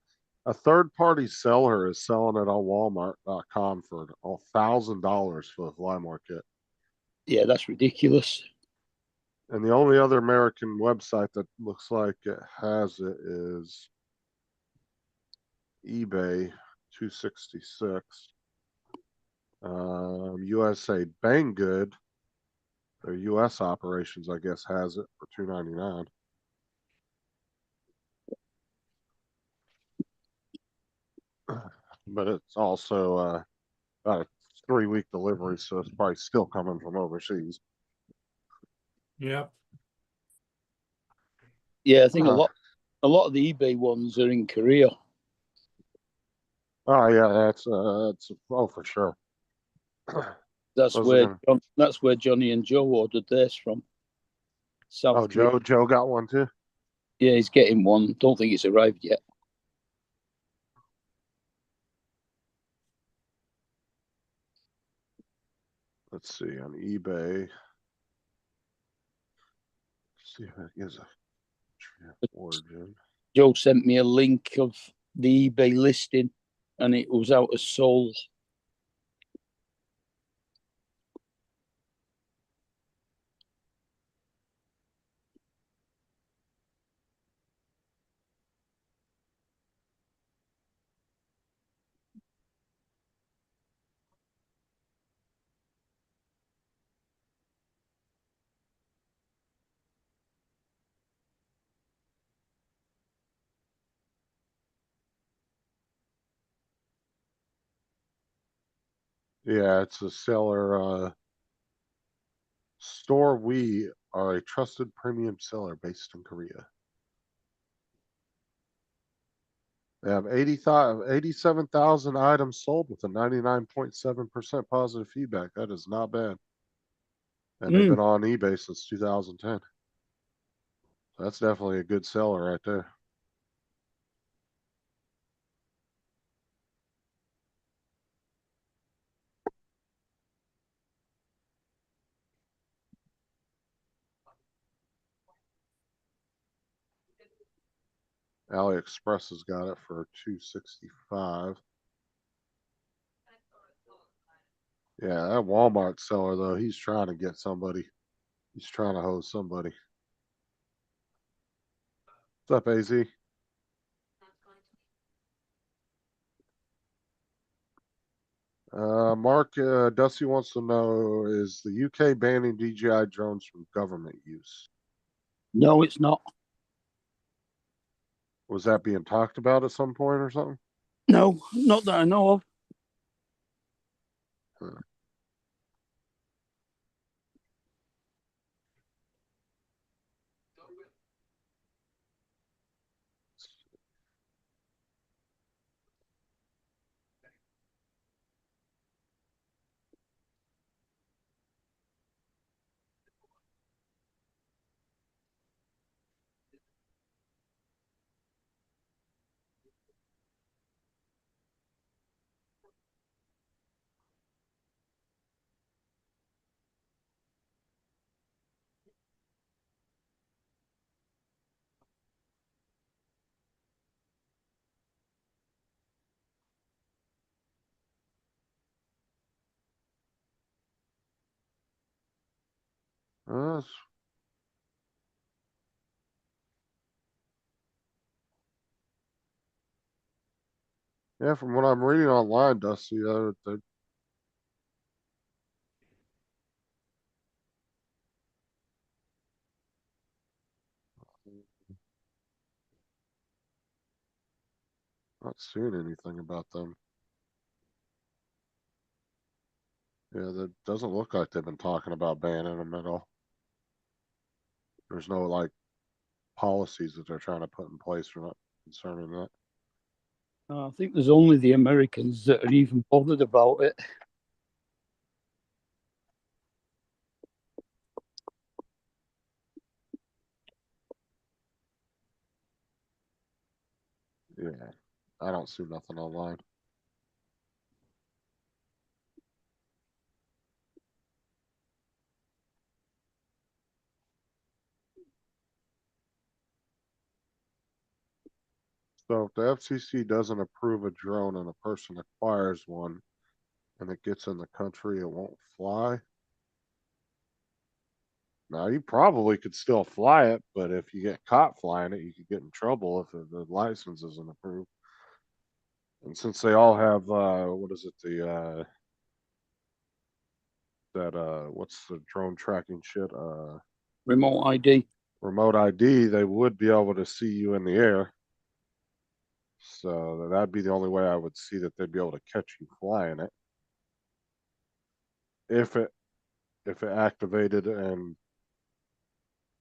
a third party seller is selling it on Walmart.com for $1,000 for the Flymore kit. Yeah, that's ridiculous. And the only other American website that looks like it has it is eBay 266. USA Banggood, their US operations, I guess, has it for $2.99. But it's also about a 3-week delivery, so it's probably still coming from overseas. Yep. Yeah, I think a lot of the eBay ones are in Korea. Oh yeah, that's oh for sure. That's Those are where gonna- that's where Johnny and Joe ordered theirs from. South Oh, Korea. Joe got one too. Yeah, he's getting one. Don't think it's arrived yet. Let's see on eBay. See if it gives a country of origin. Joe sent me a link of the eBay listing, and it was out of Seoul. Yeah, it's a seller. Store We are a trusted premium seller based in Korea. They have 87,000 items sold with a 99.7% positive feedback. That is not bad. And they've been on eBay since 2010. So that's definitely a good seller right there. AliExpress has got it for $265. Yeah, that Walmart seller though, he's trying to get somebody. He's trying to hose somebody. What's up, AZ? Mark, Dusty wants to know, is the UK banning DJI drones from government use? No, it's not. Was that being talked about at some point or something? No, not that I know of. Uh, yeah, from what I'm reading online, Dusty, they're not seeing anything about them. Yeah, that doesn't look like they've been talking about banning them at all. There's no like policies that they're trying to put in place for not concerning that. I think there's only the Americans that are even bothered about it. Yeah, I don't see nothing online. So if the FCC doesn't approve a drone and a person acquires one and it gets in the country, it won't fly. Now you probably could still fly it, but if you get caught flying it, you could get in trouble if the license isn't approved. And since they all have what is it, the what's the drone tracking shit? Remote ID. Remote ID, they would be able to see you in the air. So that'd be the only way I would see that they'd be able to catch you flying it. If it activated and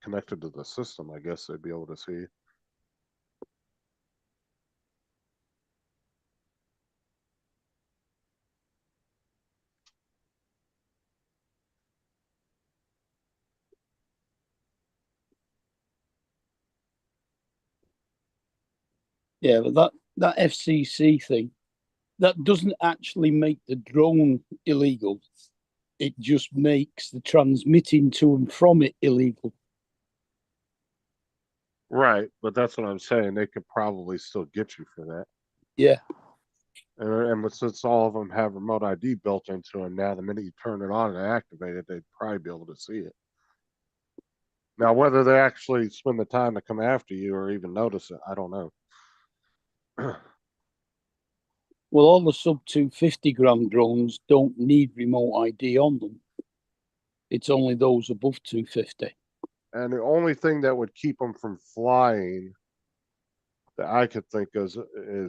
connected to the system, I guess they'd be able to see. Yeah, but that FCC thing, that doesn't actually make the drone illegal. It just makes the transmitting to and from it illegal. Right, but that's what I'm saying. They could probably still get you for that. Yeah. And since all of them have remote ID built into them now, the minute you turn it on and activate it, they'd probably be able to see it. Now, whether they actually spend the time to come after you or even notice it, I don't know. Well, all the sub 250 gram drones don't need remote ID on them. It's only those above 250. And the only thing that would keep them from flying that I could think is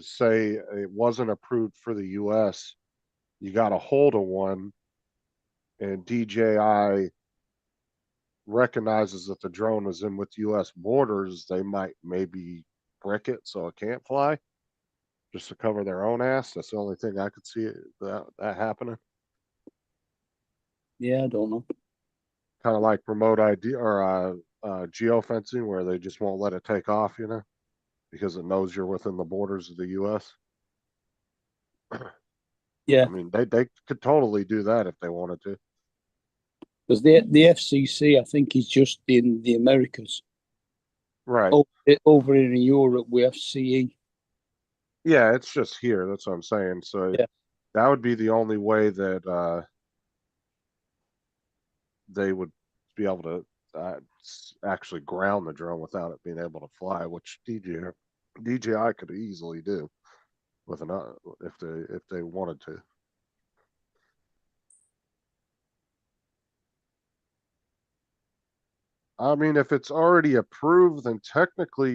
say it wasn't approved for the US, you got a hold of one and DJI recognizes that the drone is in with US borders, they might maybe brick it so it can't fly just to cover their own ass. That's the only thing I could see that happening. Yeah, I don't know. Kind of like remote ID or geofencing where they just won't let it take off, because it knows you're within the borders of the US. Yeah, I mean, they could totally do that if they wanted to. because the FCC, I think, is just in the Americas. Right. Over in Europe, we have CE. Yeah, it's just here. That's what I'm saying. So Yeah. that would be the only way that they would be able to actually ground the drone without it being able to fly, which DJI could easily do with if they wanted to. I mean, if it's already approved, then technically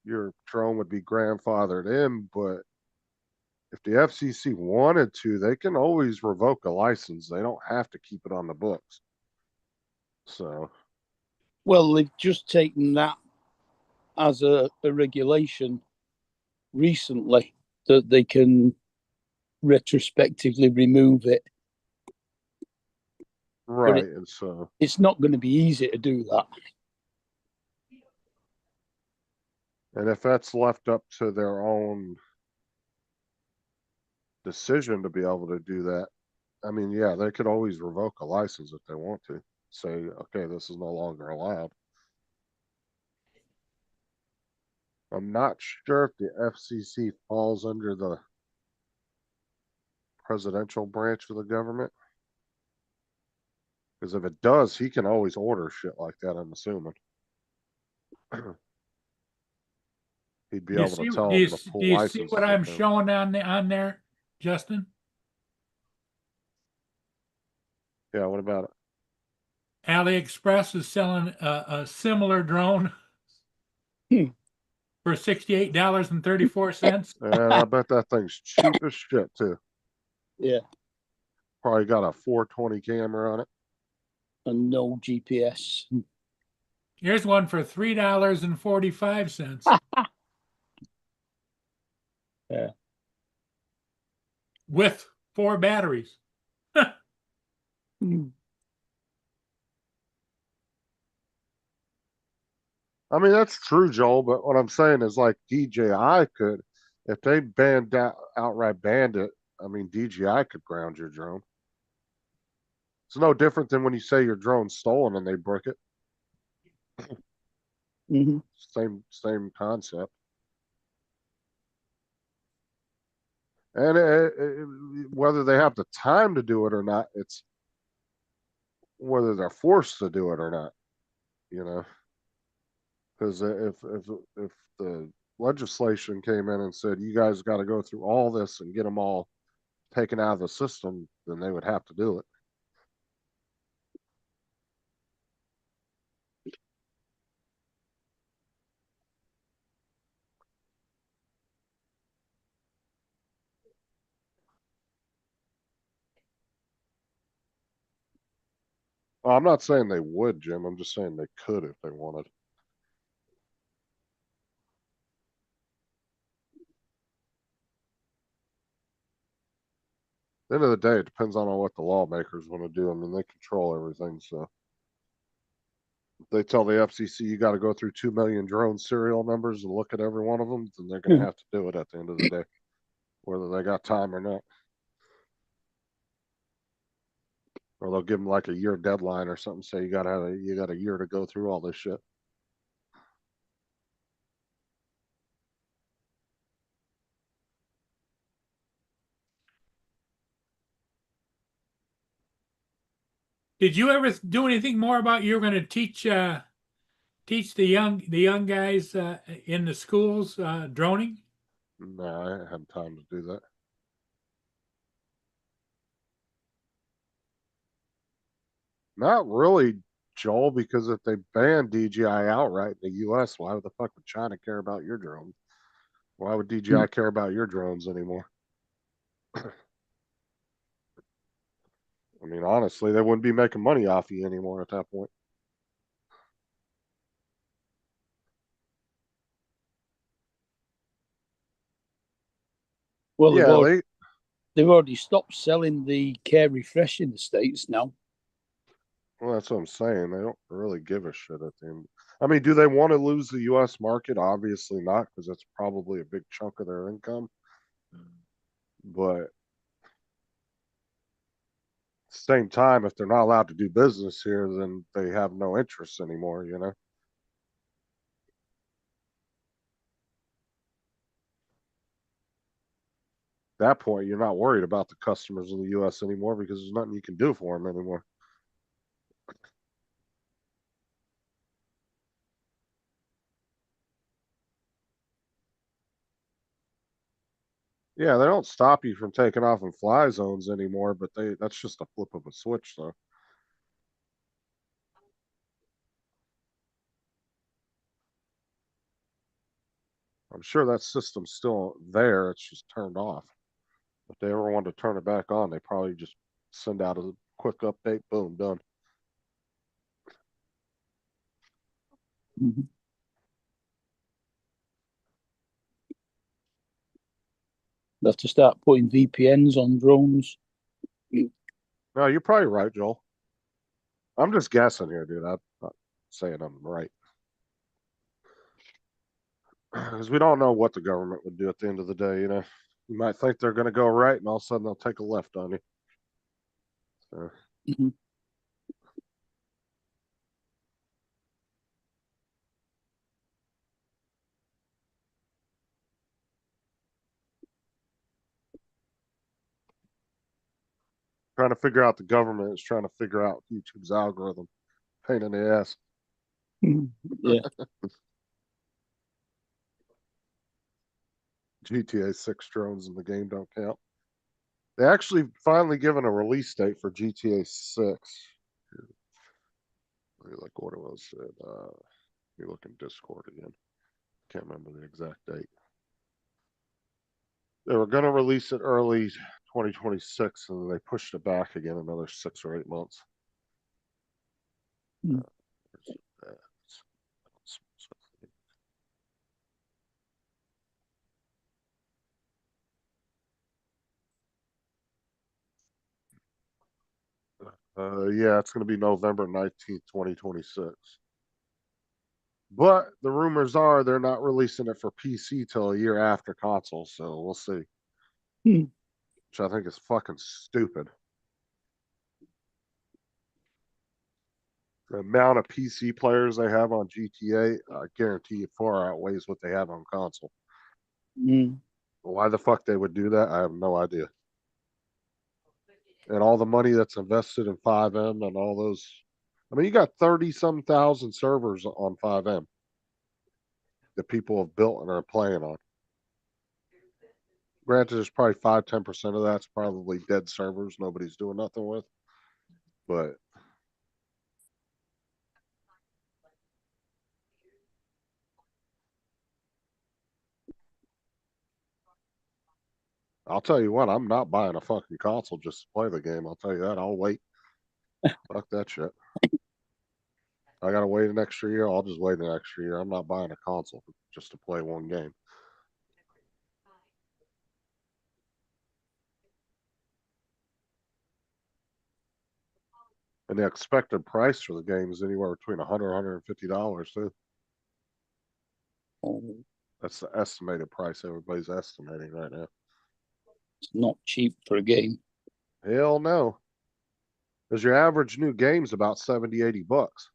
your drone would be grandfathered in. But if the FCC wanted to, they can always revoke a license. They don't have to keep it on the books. So, Well, they've just taken that as a regulation recently that they can retrospectively remove it. right. And so, It's not going to be easy to do that. and if that's left up to their own decision to be able to do that, I mean, yeah, they could always revoke a license if they want to. Say, okay, this is no longer allowed. I'm not sure if the FCC falls under the presidential branch of the government. Because if it does, he can always order shit like that, I'm assuming. He'd be Do you able to see, tell do you, them to do pull you see what licenses I'm if they. showing on there, Justin? Yeah, what about it? AliExpress is selling a similar drone Hmm. for $68.34. And I bet that thing's cheap as shit too. Yeah, Probably got a 420 camera on it. and no GPS. Here's one for $3.45 Yeah. with 4 batteries. Hmm. I mean, that's true, Joel, but what I'm saying is like DJI could, if they outright banned it, I mean, DJI could ground your drone. It's no different than when you say your drone's stolen and they brick it. Mm-hmm. Same concept. And whether they have the time to do it or not, it's whether they're forced to do it or not. you know, because if the legislation came in and said you guys got to go through all this and get them all taken out of the system, then they would have to do it. Well, I'm not saying they would, Jim. I'm just saying they could if they wanted. At the end of the day, it depends on what the lawmakers want to do. I mean, they control everything, so if they tell the FCC you got to go through 2 million drone serial numbers and look at every one of them, then they're going to have to do it at the end of the day, whether they got time or not. Or they'll give them like a year deadline or something. Say you got a year to go through all this shit. Did you ever do anything more about you're going to teach the young guys in the schools droning? No, I didn't have time to do that. Not really, Joel, because if they ban DJI outright in the US, why the fuck would China care about your drones? Why would DJI care about your drones anymore? I mean, honestly, they wouldn't be making money off you anymore at that point. Well, Yeah, they've already stopped selling the Care Refresh in the States now. well, that's what I'm saying. They don't really give a shit at the end. I mean, do they want to lose the US market? Obviously not, because that's probably a big chunk of their income. But at the same time, if they're not allowed to do business here, then they have no interest anymore, you know? At that point, you're not worried about the customers in the US anymore because there's nothing you can do for them anymore. Yeah, they don't stop you from taking off in fly zones anymore, but that's just a flip of a switch though. I'm sure that system's still there, it's just turned off. If they ever wanted to turn it back on, they probably just send out a quick update, boom, done. Mhm. They have to start putting VPNs on drones. No, you're probably right, Joel. I'm just guessing here, dude. I'm not saying I'm right. Because we don't know what the government would do at the end of the day, you know. You might think they're going to go right, and all of a sudden they'll take a left on you. So, Mhm. trying to figure out the government is trying to figure out YouTube's algorithm. Pain in the ass. Yeah. GTA 6 drones in the game don't count. They actually finally given a release date for GTA 6. Like what it was. You look in Discord again. Can't remember the exact date. They were going to release it early 2026, and they pushed it back again another 6 or 8 months. Hmm. Yeah, it's going to be November 19th, 2026. But the rumors are they're not releasing it for PC till a year after console, so we'll see. Hmm. Which I think is fucking stupid. The amount of PC players they have on GTA, I guarantee you far outweighs what they have on console. Mm. Why the fuck they would do that, I have no idea. And all the money that's invested in FiveM and all those I mean, you got 30-some thousand servers on FiveM that people have built and are playing on. Granted, there's probably 5-10% of that's probably dead servers nobody's doing nothing with. But I'll tell you what, I'm not buying a fucking console just to play the game. I'll tell you that. I'll wait. Fuck that shit. I gotta wait an extra year. I'll just wait an extra year. I'm not buying a console just to play one game. And the expected price for the game is anywhere between $100 and $150 too. Oh, That's the estimated price everybody's estimating right now. it's not cheap for a game. Hell no. Because your average new game's about 70-80 bucks.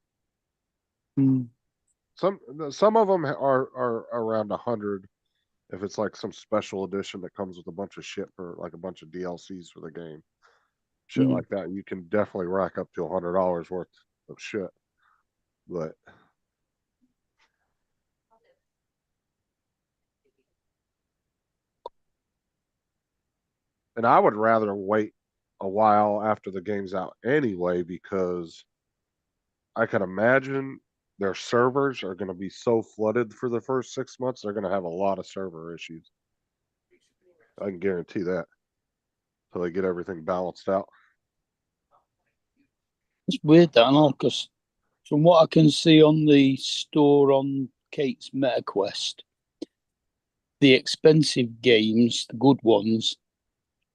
Mm. Some of them are around 100 if it's like some special edition that comes with a bunch of shit for like a bunch of DLCs for the game. Shit like that. You can definitely rack up to $100 worth of shit. But and I would rather wait a while after the game's out anyway, because I can imagine their servers are going to be so flooded for the first 6 months, they're going to have a lot of server issues. I can guarantee that. Till they get everything balanced out. It's weird that, because from what I can see on the store on Kate's MetaQuest, the expensive games, the good ones,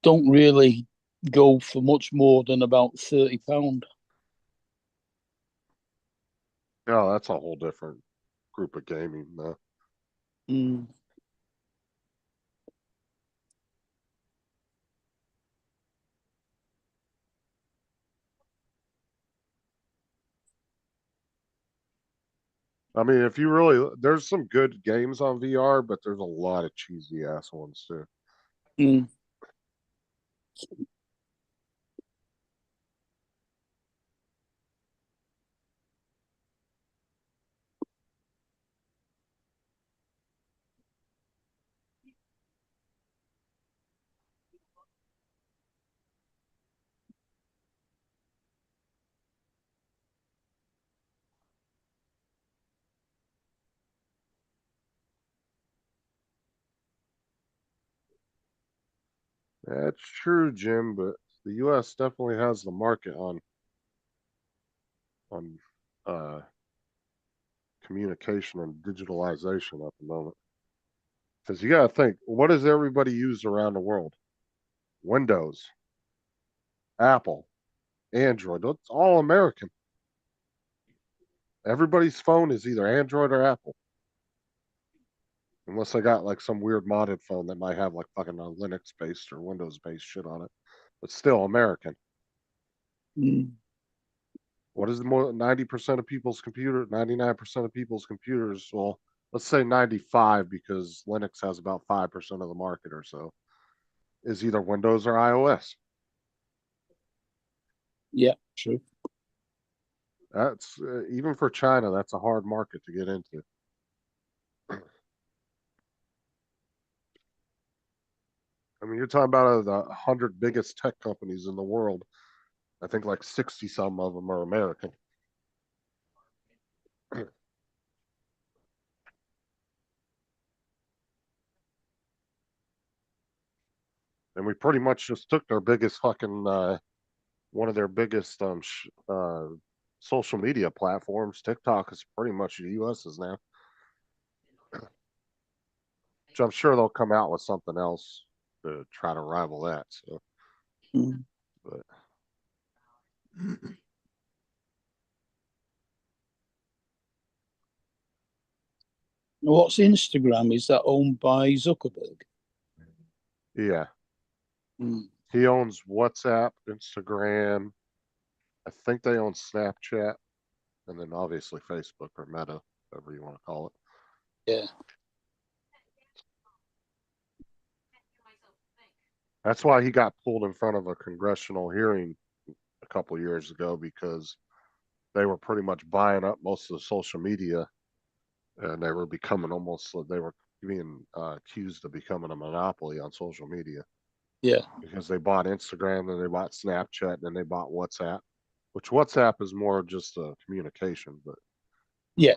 don't really go for much more than about £30. Yeah, that's a whole different group of gaming. Mm. I mean, if you really, there's some good games on VR, but there's a lot of cheesy ass ones too. Mm. That's true, Jim, but the US definitely has the market on uh communication and digitalization at the moment. Because you gotta think, what does everybody use around the world? Windows, Apple, Android. It's all American. Everybody's phone is either Android or Apple. Unless they got like some weird modded phone that might have like fucking a Linux based or Windows based shit on it. But still American. Mm. What is the more 90% of people's computer, 99% of people's computers? Well, let's say 95 because Linux has about 5% of the market or so. Is either Windows or iOS. Yeah, true. That's even for China, that's a hard market to get into. I mean, you're talking about the 100 biggest tech companies in the world. I think like 60 some of them are American. And we pretty much just took their biggest fucking one of their biggest social media platforms. TikTok is pretty much the US's now. Which I'm sure they'll come out with something else to try to rival that. So, Mm. but What's Instagram? Is that owned by Zuckerberg? yeah, Mm. he owns WhatsApp, Instagram. I think they own Snapchat, and then obviously Facebook or Meta, whatever you want to call it. Yeah. That's why he got pulled in front of a congressional hearing a couple years ago, because they were pretty much buying up most of the social media, and they were becoming almost, they were being accused of becoming a monopoly on social media Yeah. because they bought Instagram, and they bought Snapchat, and then they bought WhatsApp, which WhatsApp is more just a communication, but Yeah.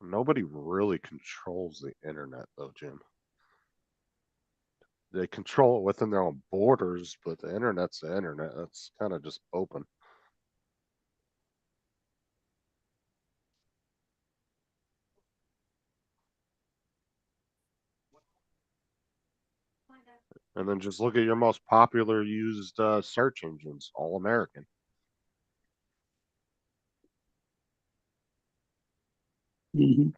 nobody really controls the internet though, Jim. They control it within their own borders, but the internet's the internet. That's kind of just open. And then just look at your most popular used search engines, all American. Hmm.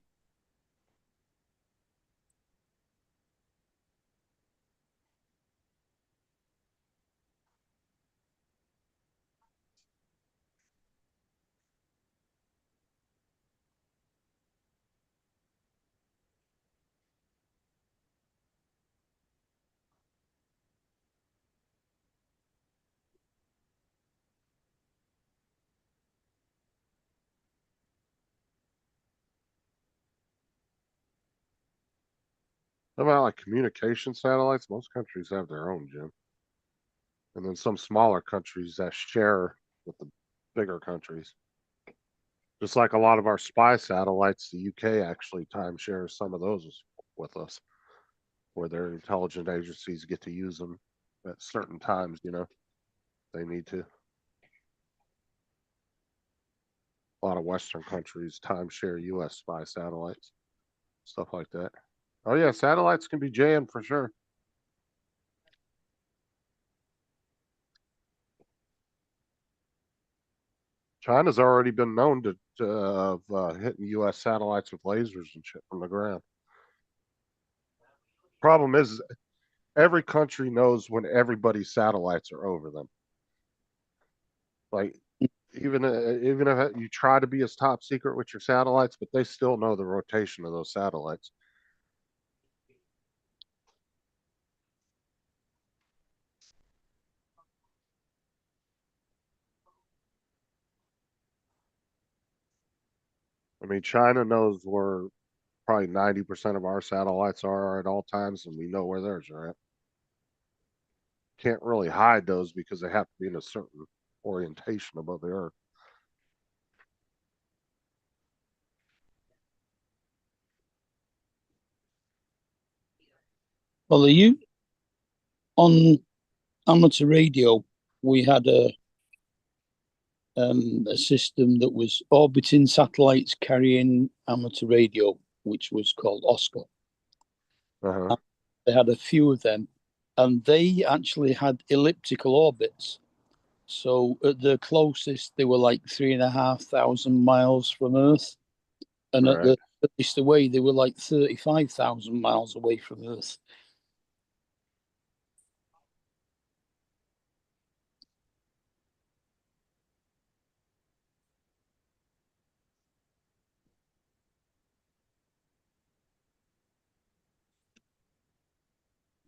How about like communication satellites? Most countries have their own, Jim. And then some smaller countries that share with the bigger countries. Just like a lot of our spy satellites, the UK actually timeshares some of those with us, where their intelligence agencies get to use them at certain times, they need to. A lot of Western countries timeshare US spy satellites, stuff like that. Oh, yeah, satellites can be jammed for sure. China's already been known to hitting U.S. satellites with lasers and shit from the ground. Problem is, every country knows when everybody's satellites are over them. Like, even if you try to be as top secret with your satellites, but they still know the rotation of those satellites. I mean, China knows where probably 90% of our satellites are at all times, and we know where theirs are at. Can't really hide those because they have to be in a certain orientation above the earth. Well, are you on amateur radio? We had a system that was orbiting satellites carrying amateur radio, which was called Oscar. Uh-huh. They had a few of them, and they actually had elliptical orbits. So at the closest, they were like 3,500 miles from Earth, and at Right. the furthest away, they were like 35,000 miles away from Earth.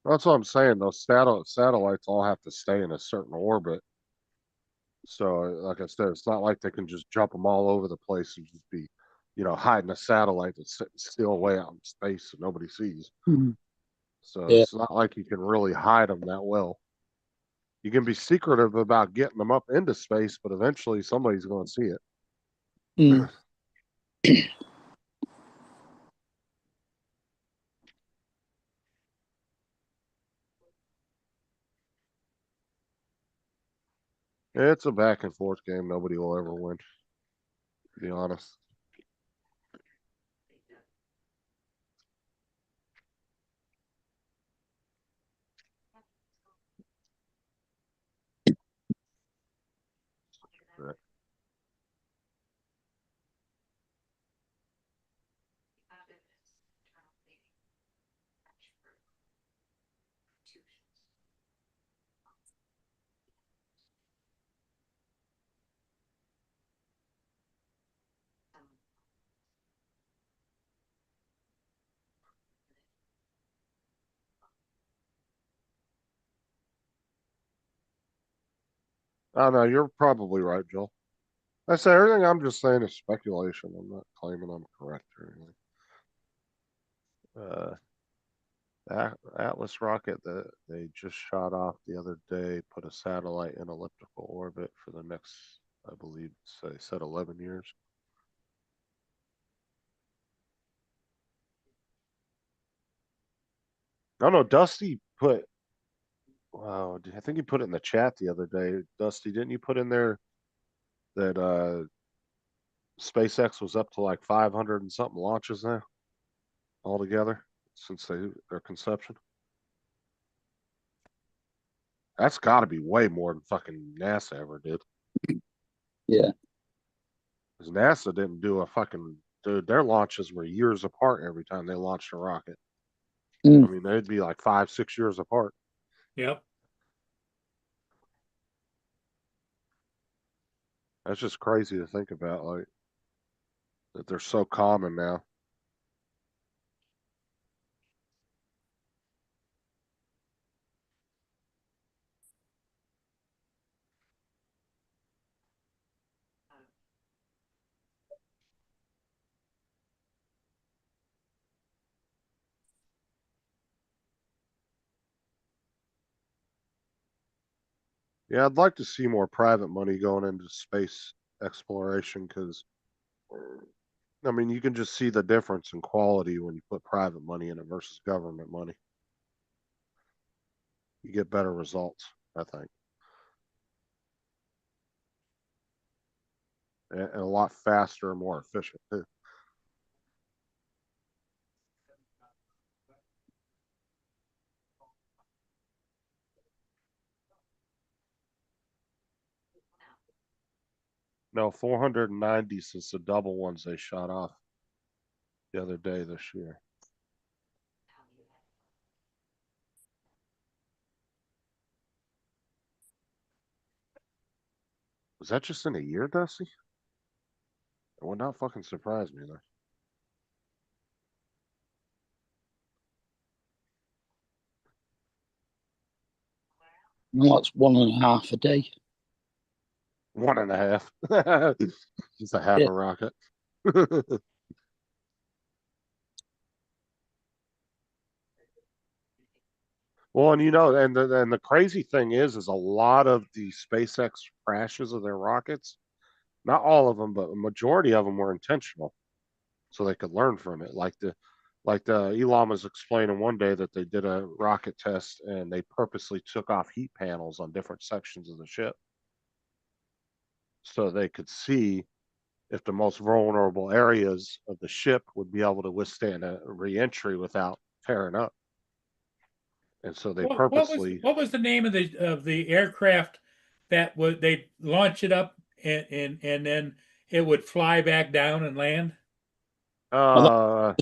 That's what I'm saying. Those satellites all have to stay in a certain orbit. So, like I said, it's not like they can just jump them all over the place and just be, hiding a satellite that's sitting still way out in space and nobody sees. Mhm. So Yeah. it's not like you can really hide them that well. You can be secretive about getting them up into space, but eventually somebody's going to see it. Mm. It's a back and forth game. Nobody will ever win, to be honest. Right. Oh no, you're probably right, Joel. I say everything I'm just saying is speculation. I'm not claiming I'm correct or anything. Atlas rocket that they just shot off the other day put a satellite in elliptical orbit for the next, I believe, they said 11 years. No, no, Dusty put. Wow, I think he put it in the chat the other day. Dusty, didn't you put in there that SpaceX was up to like 500 and something launches now altogether since their conception? That's got to be way more than fucking NASA ever did. Yeah. Because NASA didn't do a fucking. Dude, their launches were years apart every time they launched a rocket. Mm. I mean, they'd be like 5, 6 years apart. Yep. That's just crazy to think about, like that they're so common now. Yeah, I'd like to see more private money going into space exploration because, I mean, you can just see the difference in quality when you put private money in it versus government money. You get better results, I think, and a lot faster and more efficient too. No, 490 since the double ones they shot off the other day this year. Was that just in a year, Dusty? It would not fucking surprise me though. Well, that's 1.5 a day. 1.5. Just a half Yeah. a rocket. Well, and and the crazy thing is a lot of the SpaceX crashes of their rockets, not all of them, but a majority of them were intentional, so they could learn from it. Like the Elon was explaining one day that they did a rocket test and they purposely took off heat panels on different sections of the ship, so they could see if the most vulnerable areas of the ship would be able to withstand a reentry without tearing up. And so they purposely. What was the name of the aircraft that would they launch it up and then it would fly back down and land? Uh,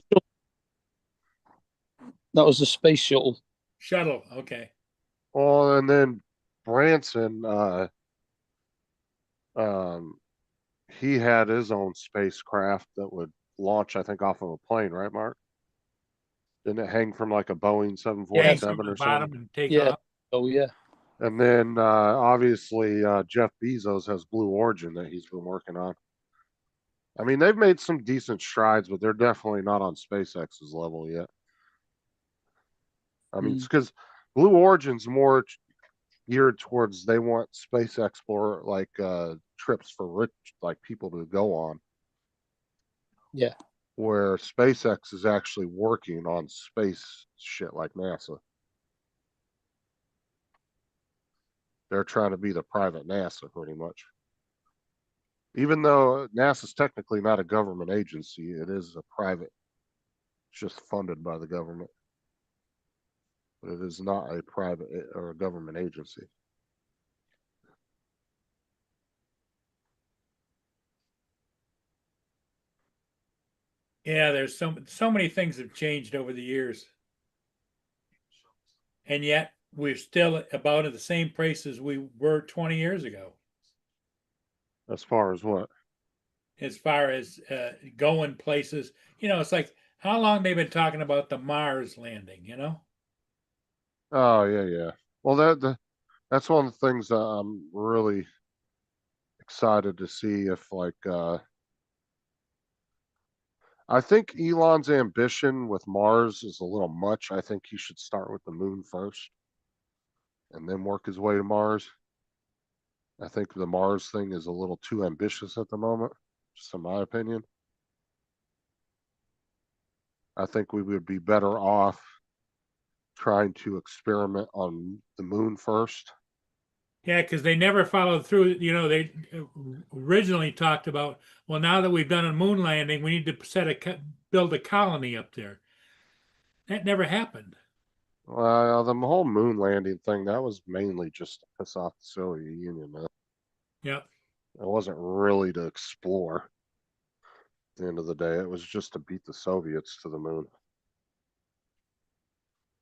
That was the space shuttle. Shuttle. Okay. well, and then Branson, he had his own spacecraft that would launch, I think, off of a plane, right, Mark? Didn't it hang from like a Boeing Yeah, hang 747 from the or bottom something? and take Yeah. off. Oh, yeah. And then obviously Jeff Bezos has Blue Origin that he's been working on. I mean, they've made some decent strides, but they're definitely not on SpaceX's level yet. I mean, it's because Blue Origin's more geared towards they want space explorer like trips for rich like people to go on. Yeah. Where SpaceX is actually working on space shit like NASA. They're trying to be the private NASA pretty much. Even though NASA's technically not a government agency, it is a private. It's just funded by the government. But it is not a private or a government agency. Yeah, there's so many things have changed over the years. And yet we're still about at the same price as we were 20 years ago. As far as what? As far as going places, it's like how long they've been talking about the Mars landing, Oh yeah. Well, that's one of the things I'm really excited to see if I think Elon's ambition with Mars is a little much. I think he should start with the moon first and then work his way to Mars. I think the Mars thing is a little too ambitious at the moment, just in my opinion. I think we would be better off trying to experiment on the moon first. Yeah, because they never followed through. They originally talked about, well, now that we've done a moon landing, we need to build a colony up there. That never happened. The whole moon landing thing, that was mainly just to piss off the Soviet Union, man. Yep. It wasn't really to explore. At the end of the day, it was just to beat the Soviets to the moon.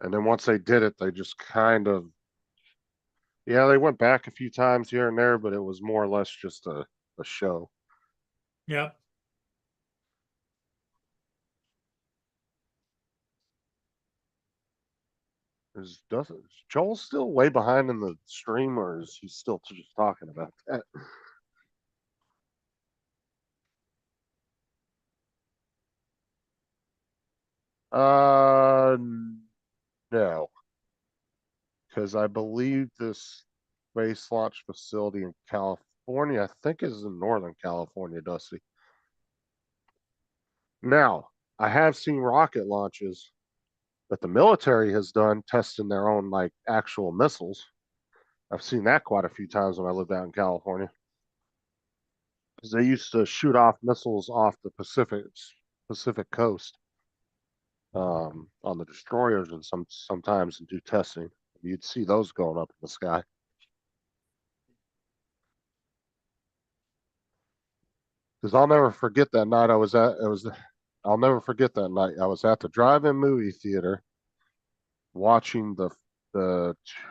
And then once they did it, they just kind of, yeah, they went back a few times here and there, but it was more or less just a show. Yep. Is Joel still way behind in the stream, or is he still just talking about that? No, because I believe this space launch facility in California, I think, is in Northern California, Dusty. Now, I have seen rocket launches that the military has done testing their own actual missiles. I've seen that quite a few times when I lived out in California. Because they used to shoot off missiles off the Pacific coast on the destroyers, and sometimes do testing. You'd see those going up in the sky. Because I'll never forget that night I'll never forget that night. I was at the drive-in movie theater watching the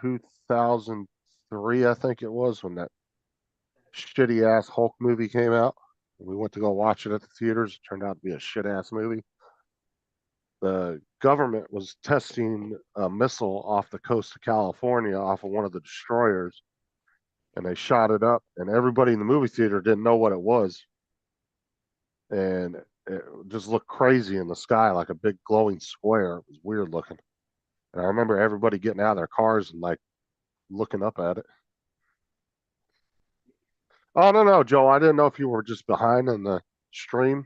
2003, I think it was, when that shitty ass Hulk movie came out. We went to go watch it at the theaters. It turned out to be a shit ass movie. The government was testing a missile off the coast of California off of one of the destroyers, and they shot it up, and everybody in the movie theater didn't know what it was. And it just looked crazy in the sky, like a big glowing square. It was weird looking. And I remember everybody getting out of their cars and looking up at it. Oh, no, Joe. I didn't know if you were just behind in the stream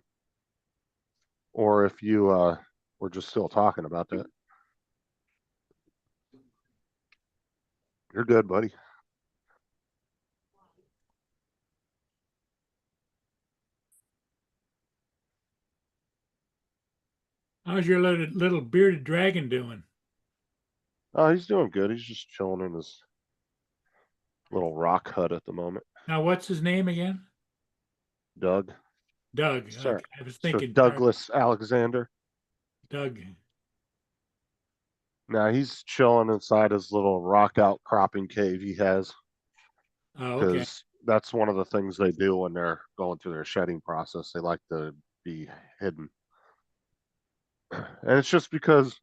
or if you were just still talking about that. You're good, buddy. How's your little bearded dragon doing? Oh, he's doing good. He's just chilling in his little rock hut at the moment. Now, what's his name again? Doug. Doug. Sir, Okay. I was Sir thinking Douglas Alexander. Doug. Now he's chilling inside his little rock outcropping cave he has, Oh, okay. because that's one of the things they do when they're going through their shedding process. They like to be hidden. And it's just because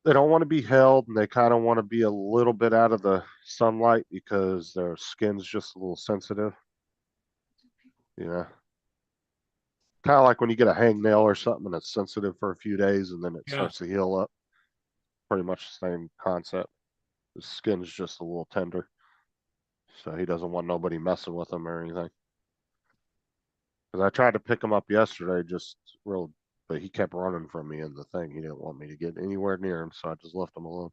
they don't want to be held, and they kind of want to be a little bit out of the sunlight because their skin's just a little sensitive. Yeah. Kind of like when you get a hangnail or something and it's sensitive for a few days and then it Yeah. starts to heal up. Pretty much the same concept. His skin's just a little tender. So he doesn't want nobody messing with him or anything. Because I tried to pick him up yesterday, but he kept running from me in the thing. He didn't want me to get anywhere near him, so I just left him alone.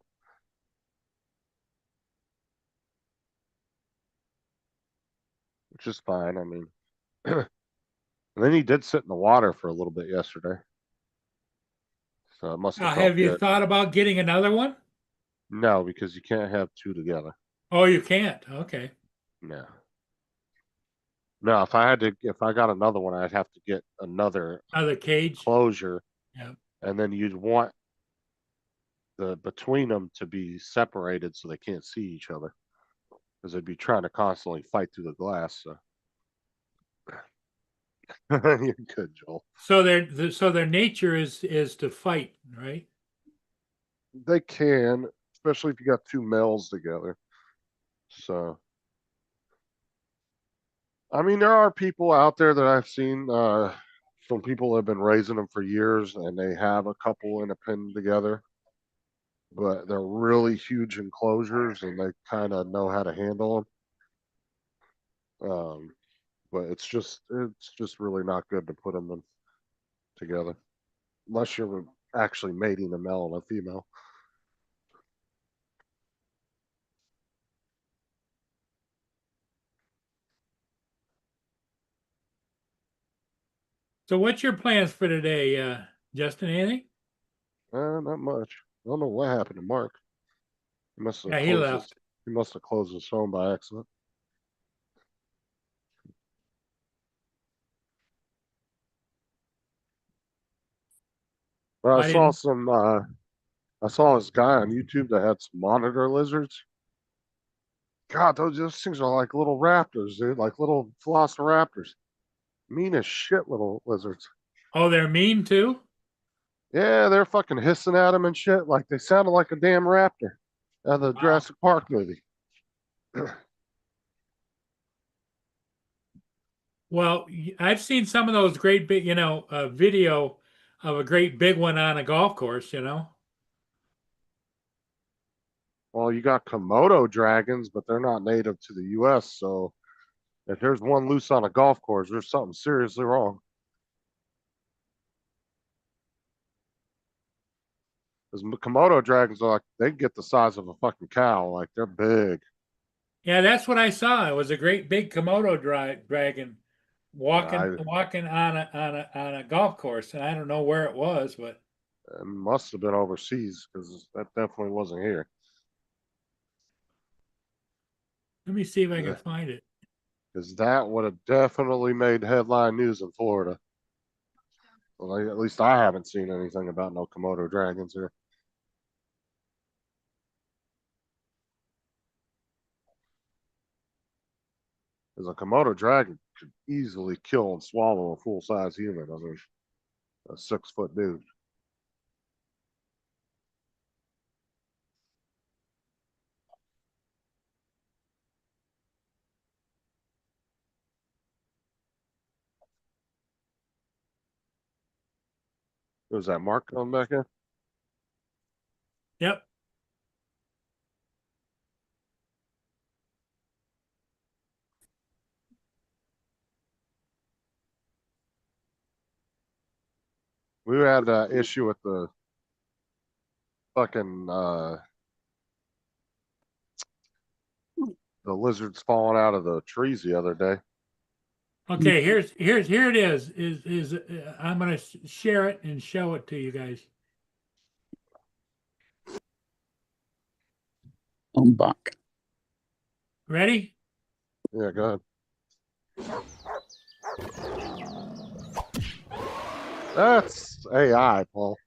Which is fine. I mean, and then he did sit in the water for a little bit yesterday. So it must Now, have felt have you good. thought about getting another one? No, because you can't have two together. Oh, you can't. Okay. No. No, if I got another one, I'd have to get another Another cage. closure. Yeah. And then you'd want between them to be separated so they can't see each other, because they'd be trying to constantly fight through the glass. So you're good, Joel. So their nature is to fight, right? They can, especially if you got two males together. So I mean, there are people out there that I've seen, some people have been raising them for years and they have a couple in a pen together. But they're really huge enclosures and they kind of know how to handle them. But it's just really not good to put them in together unless you're actually mating a male and a female. So what's your plans for today, Justin? Anything? Not much. I don't know what happened to Mark. He must have Yeah, he closed left. he must have closed his phone by accident. But I didn't. I saw this guy on YouTube that had some monitor lizards. God, those things are like little raptors, dude, like little velociraptors. Mean as shit little lizards. Oh, they're mean too? Yeah, they're fucking hissing at him and shit. Like they sounded like a damn raptor out of the Wow. Jurassic Park movie. Well, I've seen some of those great big, video of a great big one on a golf course, Well, you got Komodo dragons, but they're not native to the US. So if there's one loose on a golf course, there's something seriously wrong. Because Komodo dragons are like, they get the size of a fucking cow. Like they're big. Yeah, that's what I saw. It was a great big Komodo dragon walking I walking on a golf course, and I don't know where it was, but It must have been overseas because that definitely wasn't here. let me see if I can find it. Because that would have definitely made headline news in Florida. Well, at least I haven't seen anything about no Komodo dragons here. Because a Komodo dragon could easily kill and swallow a full size human. I mean, a 6 foot dude. Was that Mark coming back in? Yep. We had an issue with the fucking the lizards falling out of the trees the other day. Okay, here it is. I'm gonna share it and show it to you guys. I'm back. Ready? Yeah, go ahead. That's AI, Paul.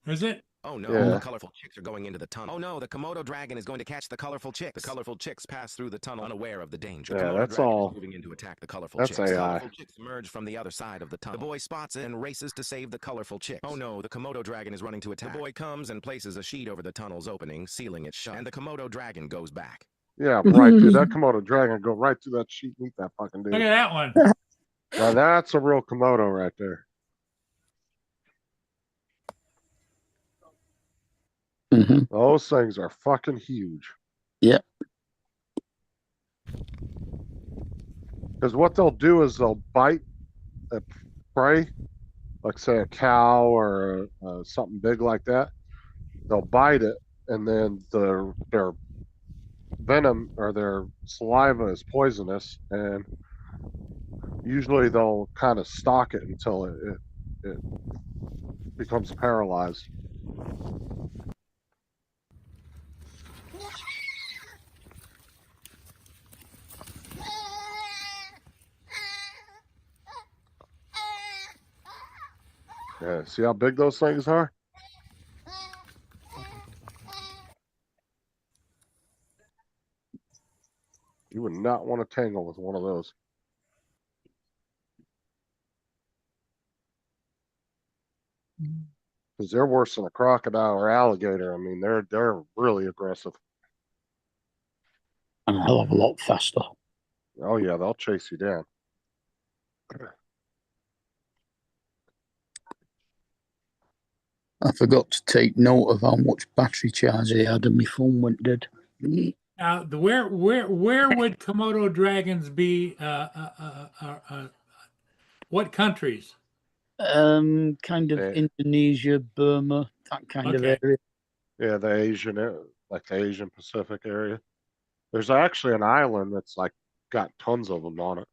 Is it? Oh no, Yeah. the colorful chicks are going into the tunnel. Oh no, the Komodo dragon is going to catch the colorful chicks. The colorful chicks pass through the tunnel unaware of the danger. Yeah, The Komodo that's dragon all. is moving in to attack the colorful That's chicks. The AI. colorful chicks emerge from the other side of the tunnel. The boy spots it and races to save the colorful chicks. Oh no, the Komodo dragon is running to attack. The boy comes and places a sheet over the tunnel's opening, sealing it shut. And the Komodo dragon goes back. Yeah, right, dude. That Komodo dragon go right through that sheet and eat that fucking dude. Look at that one. Now that's a real Komodo right there. Mhm. Those things are fucking huge. Yeah. Because what they'll do is they'll bite a prey, like say a cow or something big like that. They'll bite it, and then their venom or their saliva is poisonous, and usually they'll kind of stalk it until it becomes paralyzed. Yeah, see how big those things are? You would not want to tangle with one of those. Because they're worse than a crocodile or alligator. I mean, they're really aggressive. And a hell of a lot faster. Oh yeah, they'll chase you down. I forgot to take note of how much battery charge I had and my phone went dead. Now, where would Komodo dragons be? What countries? Kind of Eh, Indonesia, Burma, that kind of Okay. area. Yeah, the Asian, like the Asian Pacific area. There's actually an island that's like got tons of them on it.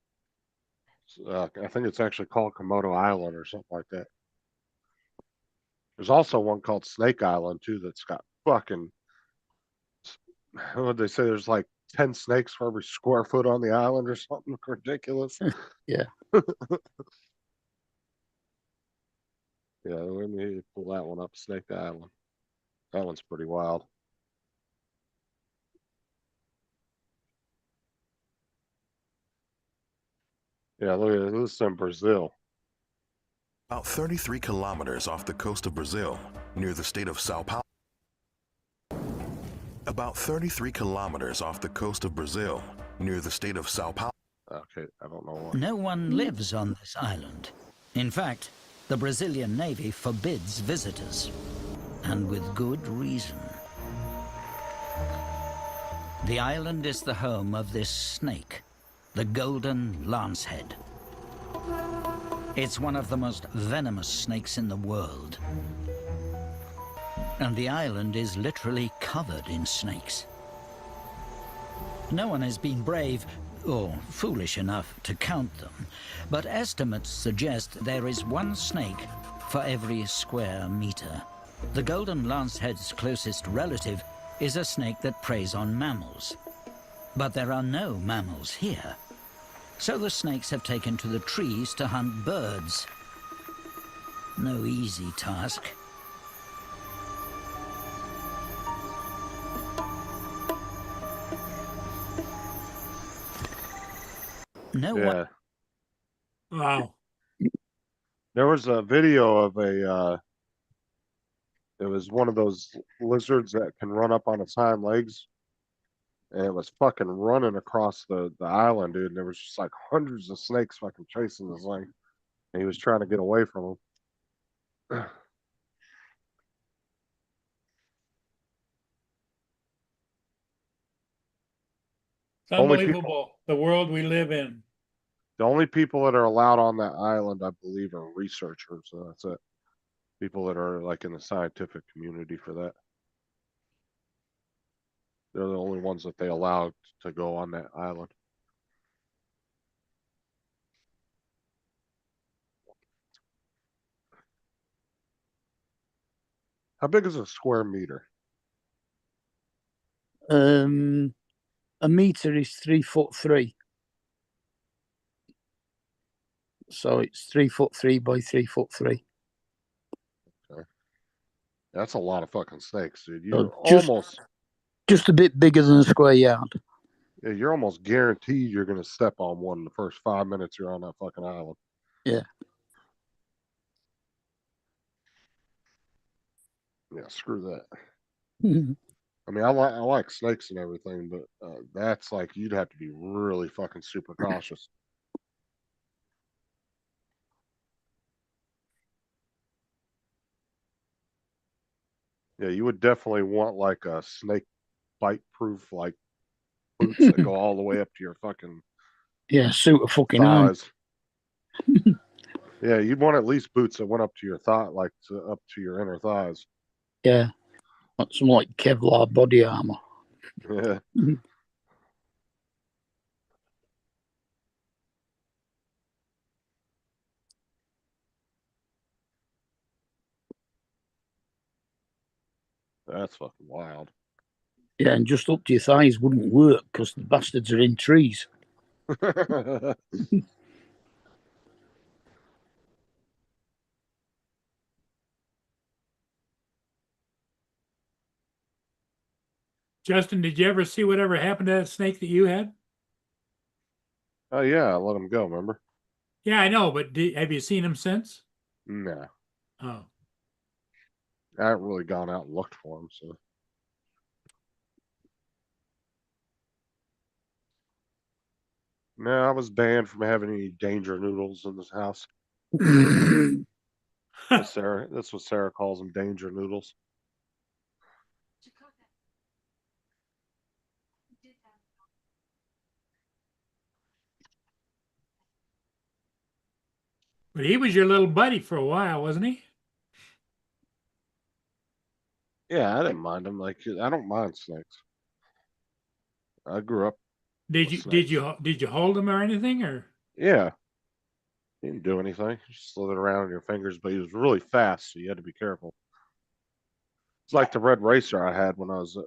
I think it's actually called Komodo Island or something like that. There's also one called Snake Island too that's got fucking. What would they say? There's like 10 snakes for every square foot on the island or something ridiculous. Yeah. Yeah, let me pull that one up. Snake Island. That one's pretty wild. Yeah, look at this in Brazil. About 33 kilometers off the coast of Brazil, near the state of Sao Paulo. About 33 kilometers off the coast of Brazil, near the state of Sao Paulo. Okay, I don't know what. No one lives on this island. In fact, the Brazilian Navy forbids visitors, and with good reason. The island is the home of this snake, the golden lancehead. It's one of the most venomous snakes in the world. And the island is literally covered in snakes. No one has been brave or foolish enough to count them, but estimates suggest there is one snake for every square meter. The golden lancehead's closest relative is a snake that preys on mammals. But there are no mammals here. So the snakes have taken to the trees to hunt birds. No easy task. No one. Yeah, Wow. there was a video of it was one of those lizards that can run up on its hind legs, and it was fucking running across the island, dude. And there was just like hundreds of snakes fucking chasing this thing, and he was trying to get away from them. It's Only people, unbelievable the world we live in. the only people that are allowed on that island, I believe, are researchers. So that's it. People that are like in the scientific community for that. They're the only ones that they allow to go on that island. How big is a square meter? A meter is 3'3". So it's 3'3" by 3'3". That's a lot of fucking snakes, dude. So You're just a bit bigger than a square yard. yeah, you're almost guaranteed you're gonna step on one in the first 5 minutes you're on that fucking island. Yeah. Yeah, screw that. I mean, I like snakes and everything, but that's like you'd have to be really fucking super cautious. Yeah, you would definitely want like a snake bite proof like boots that go all the way up to your fucking Yeah, suit of fucking arm. thighs. Yeah, you'd want at least boots that went up to your thigh, like up to your inner thighs. Yeah. Like some like Kevlar body armor. Yeah. That's fucking wild. Yeah, and just up to your thighs wouldn't work because the bastards are in trees. Justin, did you ever see whatever happened to that snake that you had? Oh yeah, I let him go, remember? Yeah, I know, but have you seen him since? Nah. Oh, I haven't really gone out and looked for him, so No, I was banned from having any danger noodles in this house. That's what Sarah calls them, danger noodles. But he was your little buddy for a while, wasn't he? Yeah, I didn't mind them. Like, I don't mind snakes. I grew up Did with you snakes. did you hold him or anything or? Yeah, he didn't do anything. He just slithered around in your fingers, but he was really fast, so you had to be careful. It's like the red racer I had when I was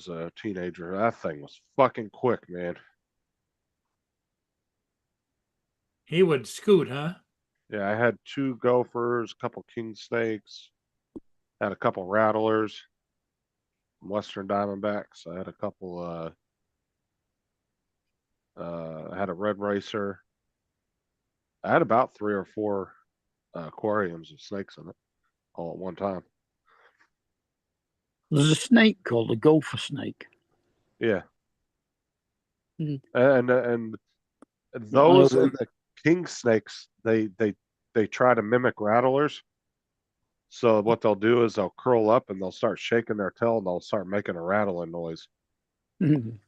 a teenager. That thing was fucking quick, man. He would scoot, huh? Yeah, I had 2 gophers, a couple king snakes, had a couple rattlers, Western Diamondbacks. I had a couple. I had a red racer. I had about 3 or 4 aquariums of snakes in it all at one time. There's a snake called a gopher snake. Yeah, Mhm. and I those always- and the king snakes, they try to mimic rattlers. So what they'll do is they'll curl up and they'll start shaking their tail and they'll start making a rattling noise, Mhm.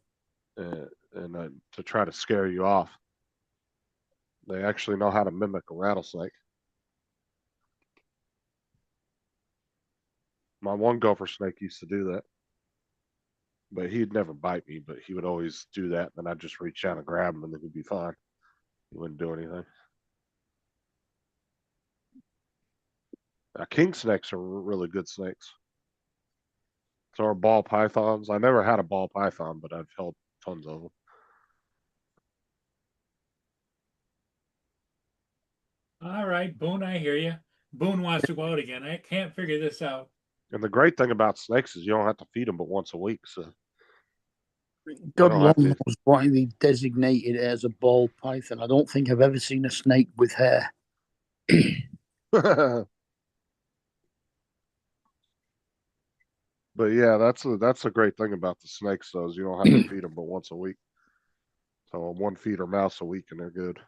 and to try to scare you off. They actually know how to mimic a rattlesnake. My one gopher snake used to do that, but he'd never bite me. But he would always do that, and then I'd just reach out and grab him, and then he'd be fine. He wouldn't do anything. King snakes are really good snakes. So are ball pythons. I never had a ball python, but I've held tons of them. All right, Boone, I hear you. Boone wants to go out again. I can't figure this out. And the great thing about snakes is you don't have to feed them but once a week. So God don't long have to. knows why they designated it as a ball python. I don't think I've ever seen a snake with hair. But yeah, that's a great thing about the snakes though, is you don't have to feed them but once a week. So a 1 feeder mouse a week and they're good.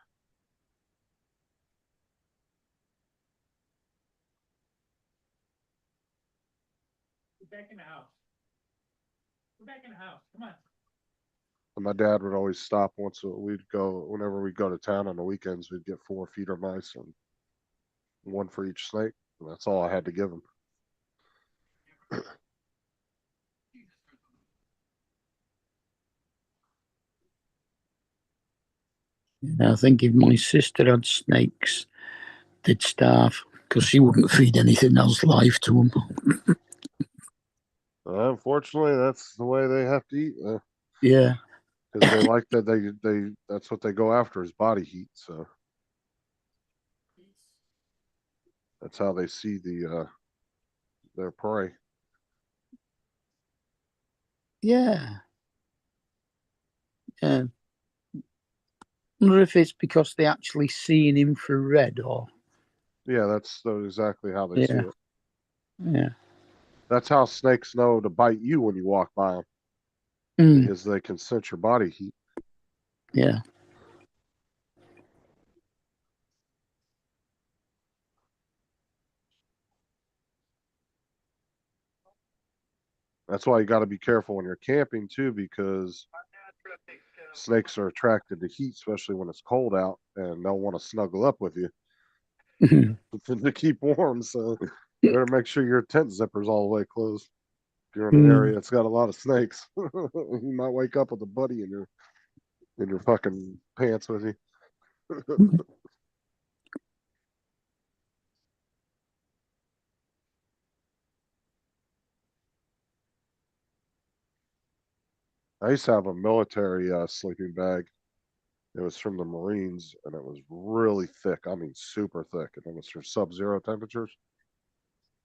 Get back in the house. Go back in the house. Come on. And my dad would always stop we'd go whenever we go to town on the weekends. We'd get 4 feeder mice and 1 for each snake. And that's all I had to give them. And I think if my sister had snakes, they'd starve because she wouldn't feed anything else live to them. Unfortunately, that's the way they have to eat. Yeah. Because they like that that's what they go after is body heat. So that's how they see their prey. Yeah. Yeah. Wonder if it's because they actually see in infrared or Yeah, that's exactly how they see yeah. it. Yeah. That's how snakes know to bite you when you walk by them, Mm, because they can sense your body heat. yeah. That's why you got to be careful when you're camping too, because snakes are attracted to heat, especially when it's cold out, and they'll want to snuggle up with you to keep warm. So you better make sure your tent zipper's all the way closed. If you're in an area that's got a lot of snakes, you might wake up with a buddy in your fucking pants with you. I used to have a military sleeping bag. It was from the Marines, and it was really thick. I mean, super thick, and it was for sub-zero temperatures.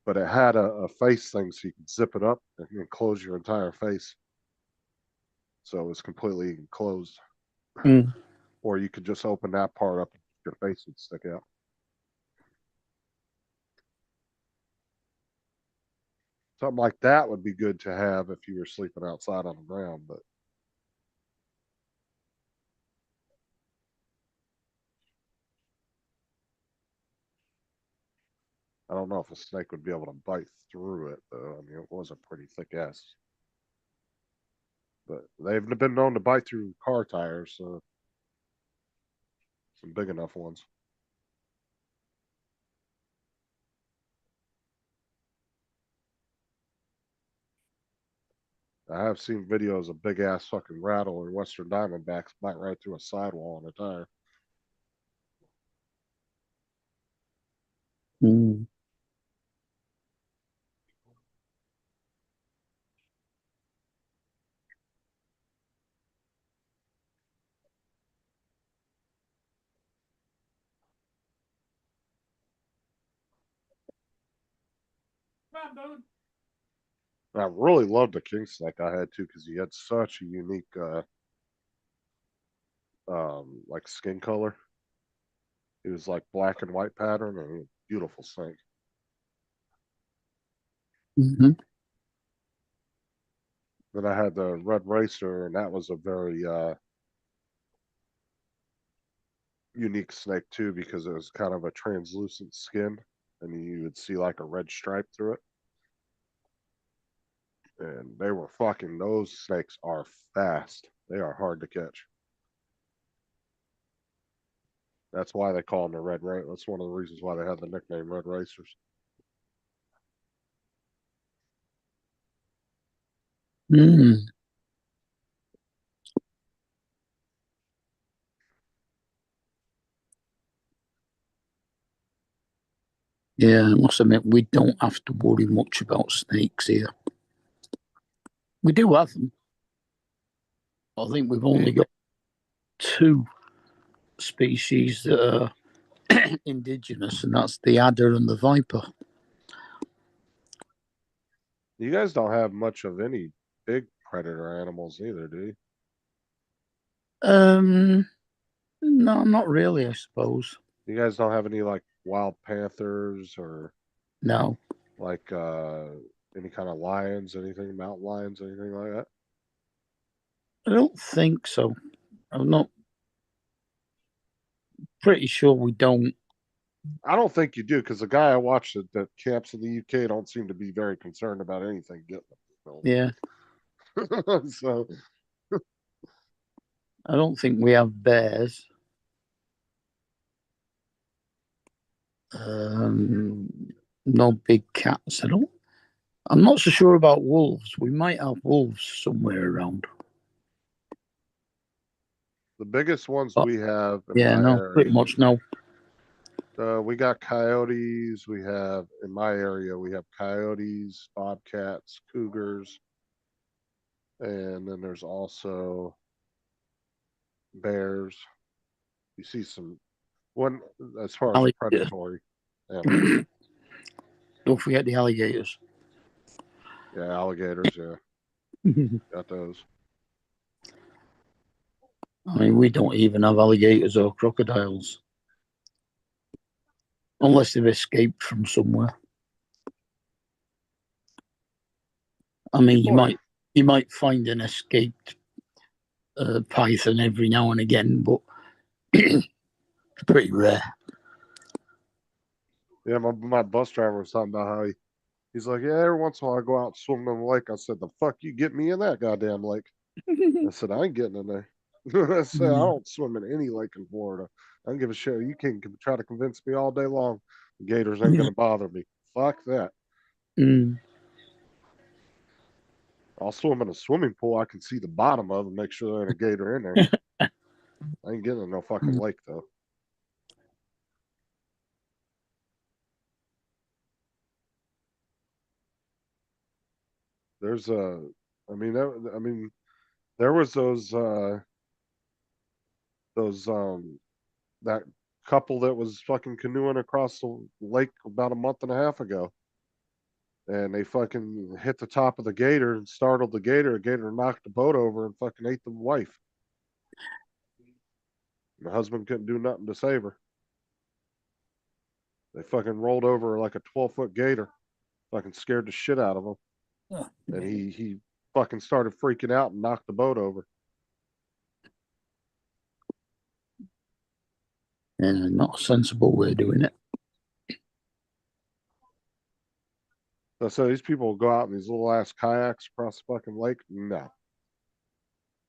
But it had a face thing, so you could zip it up and enclose your entire face. So it was completely enclosed. Mm. Or you could just open that part up, your face would stick out. Something like that would be good to have if you were sleeping outside on the ground, but I don't know if a snake would be able to bite through it though. I mean, it was a pretty thick ass. But they've been known to bite through car tires, so some big enough ones. I have seen videos of big ass fucking rattle and Western Diamondbacks bite right through a sidewall on a tire. Mm. Come on, dude. And I really loved the king snake I had too because he had such a unique like skin color. He was like black and white pattern and a beautiful snake. Hmm. Then I had the red racer and that was a very unique snake too because it was kind of a translucent skin and you would see like a red stripe through it. And they were fucking, those snakes are fast. They are hard to catch. That's why they call them the red racer. That's one of the reasons why they have the nickname red racers. Mm. Yeah, I must admit, we don't have to worry much about snakes here. We do have them. I think we've only got 2 species that are indigenous, and that's the adder and the viper. You guys don't have much of any big predator animals either, do you? No, not really, I suppose. You guys don't have any like wild panthers or No. like any kind of lions, anything, mountain lions, anything like that? I don't think so. I'm not pretty sure we don't. I don't think you do because the guy I watched that camps in the UK don't seem to be very concerned about anything getting them. Yeah, So I don't think we have bears. Um, no big cats. I'm not so sure about wolves. We might have wolves somewhere around. the biggest ones Oh, we have in Yeah, my no, pretty area, much no. we got coyotes. We have in my area, we have coyotes, bobcats, cougars, and then there's also bears. You see some one as far as Alligators. predatory animals. Don't forget the alligators. Yeah, alligators. Yeah, got those. I mean, we don't even have alligators or crocodiles. Unless they've escaped from somewhere. I mean, you might find an escaped python every now and again, but it's pretty rare. Yeah, my bus driver was talking about how he's like, yeah, every once in a while I go out and swim in the lake. I said, the fuck you get me in that goddamn lake? I said, I ain't getting in there. I said, I don't swim in any lake in Florida. I don't give a shit. You can try to convince me all day long. Gators ain't gonna bother me. Fuck that. Mm. I'll swim in a swimming pool. I can see the bottom of and make sure there ain't a gator in there. I ain't getting in no fucking lake though. There's I mean, there was those that couple that was fucking canoeing across the lake about a month and a half ago. And they fucking hit the top of the gator and startled the gator. The gator knocked the boat over and fucking ate the wife. The husband couldn't do nothing to save her. They fucking rolled over like a 12-foot gator. Fucking scared the shit out of him. Oh. And he fucking started freaking out and knocked the boat over. Yeah, not a sensible way of doing it. So these people go out in these little ass kayaks across the fucking lake. No, I'm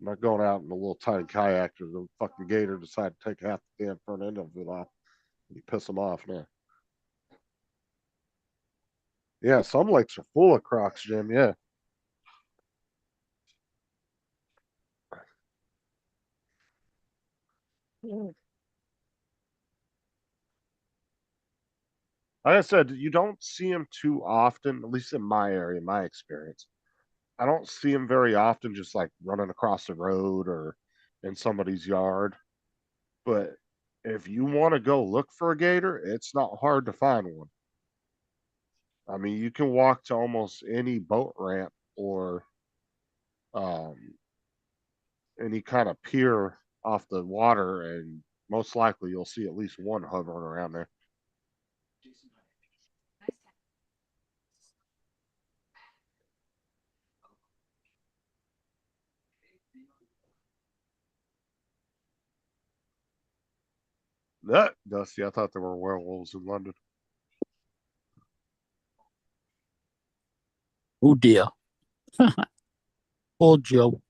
not going out in a little tiny kayak or the fucking gator decide to take half the damn front end of it off. You piss them off now. Yeah, some lakes are full of crocs, Jim. Yeah. Like I said, you don't see them too often, at least in my area, my experience. I don't see them very often just like running across the road or in somebody's yard. But if you want to go look for a gator, it's not hard to find one. I mean, you can walk to almost any boat ramp or um, any kind of pier off the water, and most likely you'll see at least one hovering around there. That Dusty, I thought there were werewolves in London. Oh dear. Poor Joe.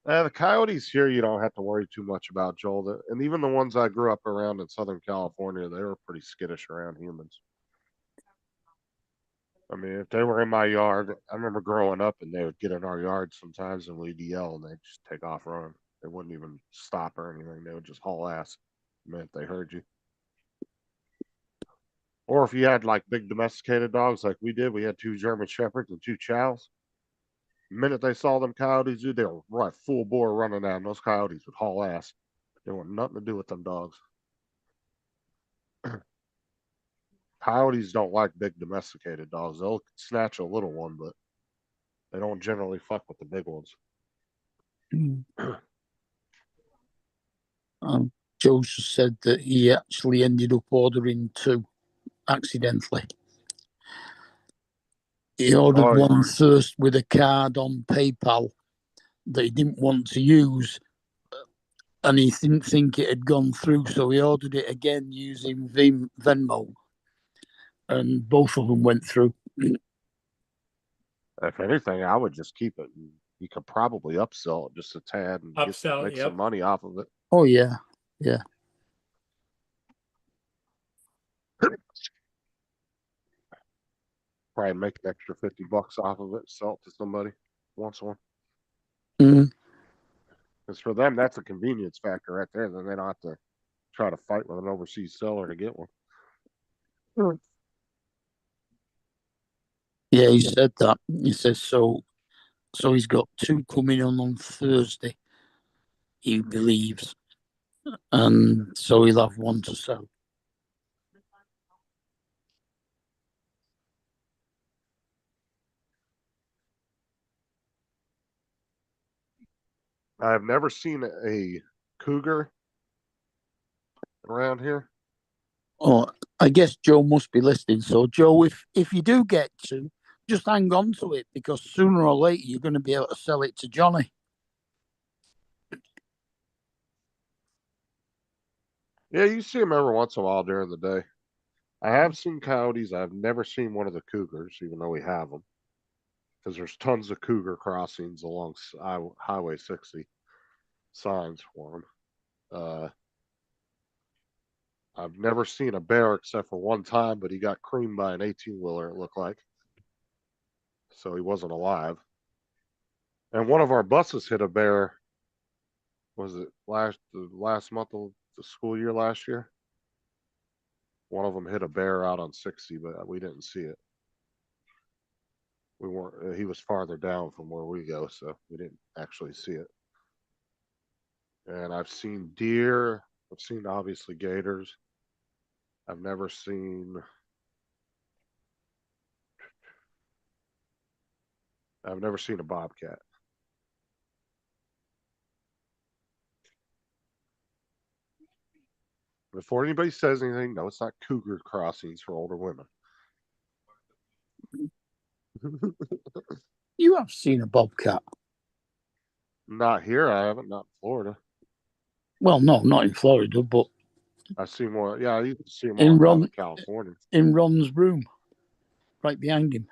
The coyotes here, you don't have to worry too much about, Joel. And even the ones I grew up around in Southern California, they were pretty skittish around humans. I mean, if they were in my yard, I remember growing up and they would get in our yard sometimes and we'd yell and they'd just take off running. They wouldn't even stop or anything. They would just haul ass. I mean, if they heard you. Or if you had like big domesticated dogs like we did, we had 2 German Shepherds and 2 Chows. The minute they saw them coyotes, dude, they were right full bore running down. Those coyotes would haul ass. They want nothing to do with them dogs. Coyotes don't like big domesticated dogs. They'll snatch a little one, but they don't generally fuck with the big ones. Joe just said that he actually ended up ordering 2 accidentally. He ordered one first with a card on PayPal that he didn't want to use, and he didn't think it had gone through, so he ordered it again using Venmo, and both of them went through. If anything, I would just keep it. You could probably upsell it just a tad and make some money off of it. Oh yeah, yeah. Probably make an extra $50 off of it, sell it to somebody who wants one. Mm. Because for them, that's a convenience factor right there. Then they don't have to try to fight with an overseas seller to get one. Yeah, he said that. He says so. So he's got 2 coming on Thursday, he believes, and so he'll have 1 to sell. I've never seen a cougar around here. Oh, I guess Joe must be listening. So, Joe, if you do get to, just hang on to it, because sooner or later you're going to be able to sell it to Johnny. Yeah, you see them every once in a while during the day. I have seen coyotes. I've never seen one of the cougars, even though we have them. Because there's tons of cougar crossings along Highway 60 signs for them. I've never seen a bear except for one time, but he got creamed by an 18-wheeler, it looked like. So he wasn't alive. And one of our buses hit a bear. Was it the last month of the school year last year? One of them hit a bear out on 60, but we didn't see it. We weren't. He was farther down from where we go, so we didn't actually see it. And I've seen deer. I've seen obviously gators. I've never seen. I've never seen a bobcat. Before anybody says anything, no, it's not cougar crossings for older women. You have seen a bobcat? Not here, I haven't. Not in Florida. Well, no, not in Florida, but I've seen more. Yeah, I used to see them in all around California. In Ron's room, right behind him.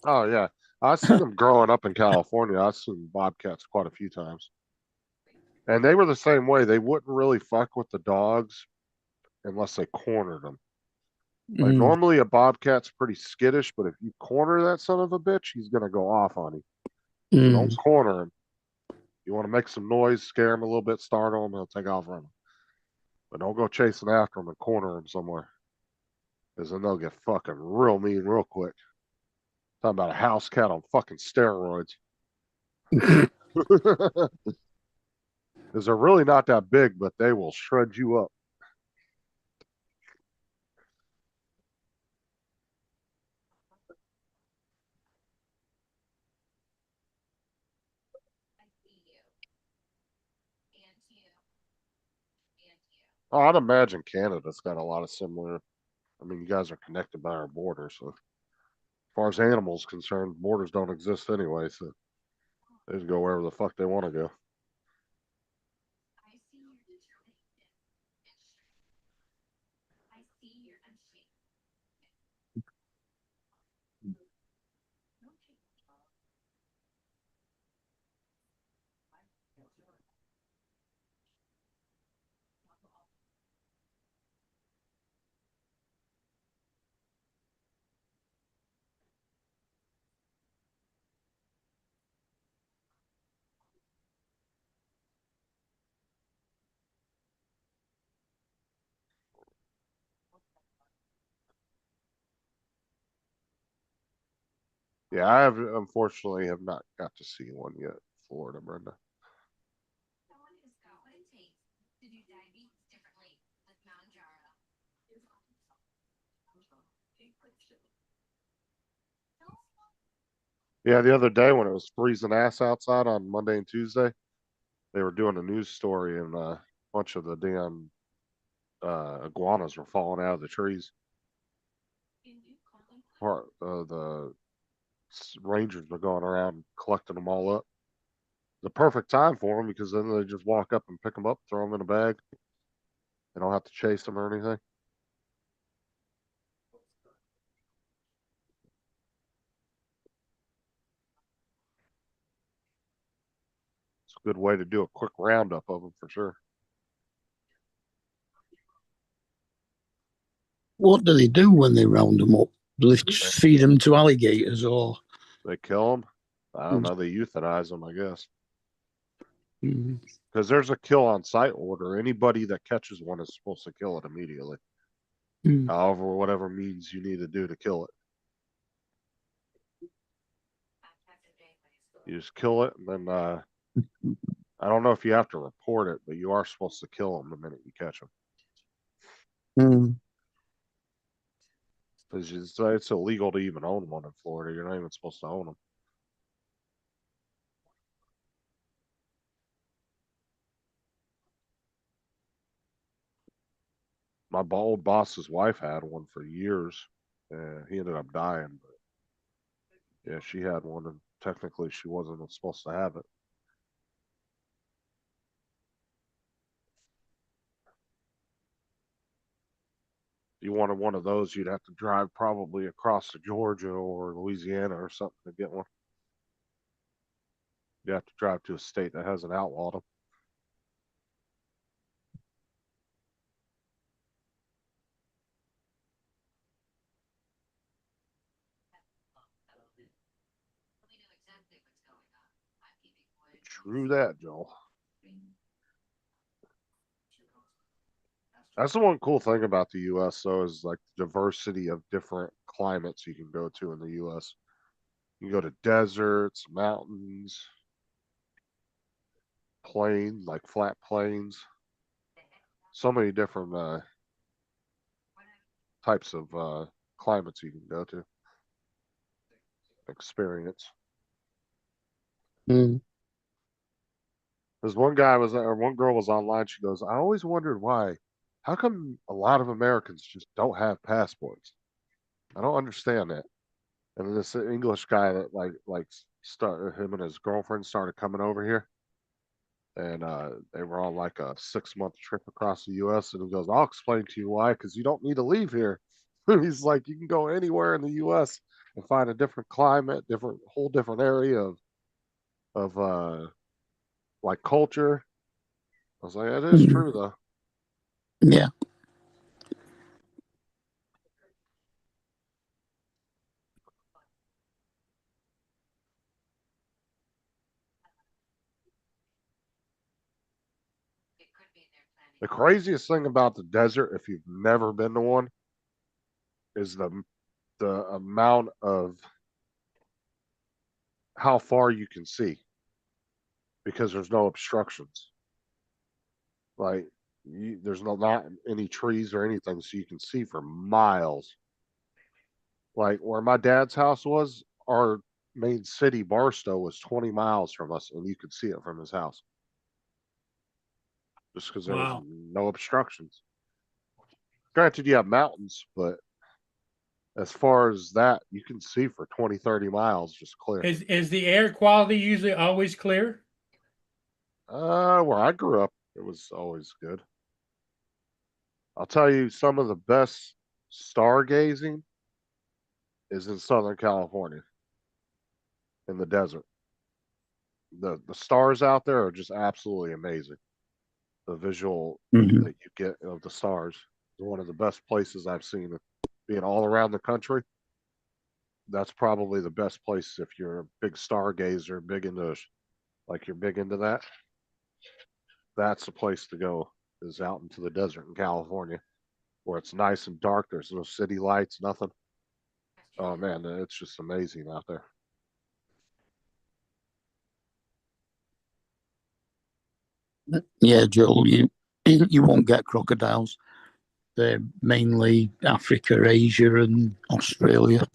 Oh yeah, I've seen them growing up in California. I've seen bobcats quite a few times, and they were the same way. They wouldn't really fuck with the dogs unless they cornered them. Like Mm, normally a bobcat's pretty skittish, but if you corner that son of a bitch, he's gonna go off on you. So don't mm. corner him. You want to make some noise, scare him a little bit, startle him, he'll take off running. But don't go chasing after him and corner him somewhere, because then they'll get fucking real mean real quick. Talking about a house cat on fucking steroids. Because they're really not that big, but they will shred you up. Oh, I'd imagine Canada's got a lot of similar. I mean, you guys are connected by our border, so as far as animals concerned, borders don't exist anyway, so they just go wherever the fuck they want to go. Yeah, I have unfortunately have not got to see one yet, Florida, Brenda. Yeah, the other day when it was freezing ass outside on Monday and Tuesday, they were doing a news story and a bunch of the damn iguanas were falling out of the trees. The rangers were going around collecting them all up. The perfect time for them because then they just walk up and pick them up, throw them in a bag. They don't have to chase them or anything. It's a good way to do a quick roundup of them for sure. What do they do when they round them up? Do they just feed them to alligators or? They kill them. I don't Mm. know. They euthanize them, I guess. Mm. Because there's a kill on site order. Anybody that catches one is supposed to kill it immediately. Mm. However, whatever means you need to do to kill it. You just kill it, and then I don't know if you have to report it, but you are supposed to kill them the minute you catch them. Mm. Because it's illegal to even own one in Florida. You're not even supposed to own them. My old boss's wife had one for years. He ended up dying, but yeah, she had one, and technically she wasn't supposed to have it. If you wanted one of those, you'd have to drive probably across to Georgia or Louisiana or something to get one. You have to drive to a state that hasn't outlawed them. True that, Joel. That's the one cool thing about the U.S. though is like the diversity of different climates you can go to in the U.S. You can go to deserts, mountains, plains, like flat plains. So many different types of climates you can go to experience. Mm. There's one guy was or one girl was online. She goes, "I always wondered why. How come a lot of Americans just don't have passports? I don't understand that." And then this English guy that start him and his girlfriend started coming over here, and they were on like a 6 month trip across the U.S. And he goes, "I'll explain to you why. Because you don't need to leave here." He's like, "You can go anywhere in the U.S. and find a different climate, whole different area of like culture. I was like, it is Mhm. true though. Yeah. The craziest thing about the desert, if you've never been to one, is the amount of how far you can see because there's no obstructions. Like there's not any trees or anything, so you can see for miles. Like where my dad's house was, our main city, Barstow, was 20 miles from us, and you could see it from his house just because there was Wow. no obstructions. Granted, you have mountains, but as far as that, you can see for 20, 30 miles just clear. Is the air quality usually always clear? Where I grew up, it was always good. I'll tell you, some of the best stargazing is in Southern California, in the desert. The stars out there are just absolutely amazing. The visual Mhm. that you get of the stars is one of the best places I've seen. Being all around the country, that's probably the best place if you're a big stargazer, big into like you're big into that. That's the place to go. Is out into the desert in California, where it's nice and dark. There's no city lights, nothing. Oh man, it's just amazing out there. Yeah, Joel, you won't get crocodiles. They're mainly Africa, Asia, and Australia.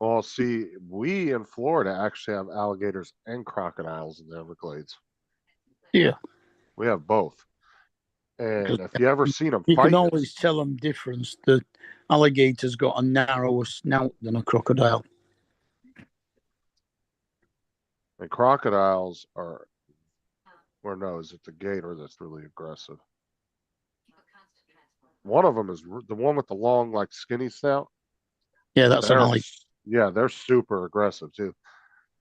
Well, see, we in Florida actually have alligators and crocodiles in the Everglades. Yeah, We have both. because And if you ever seen them you can fight, always tell them difference. The alligator's got a narrower snout than a crocodile. and crocodiles are, or no, is it the gator that's really aggressive? One of them is the one with the long, like skinny snout. Yeah, that's an They're, alligator. yeah, they're super aggressive too.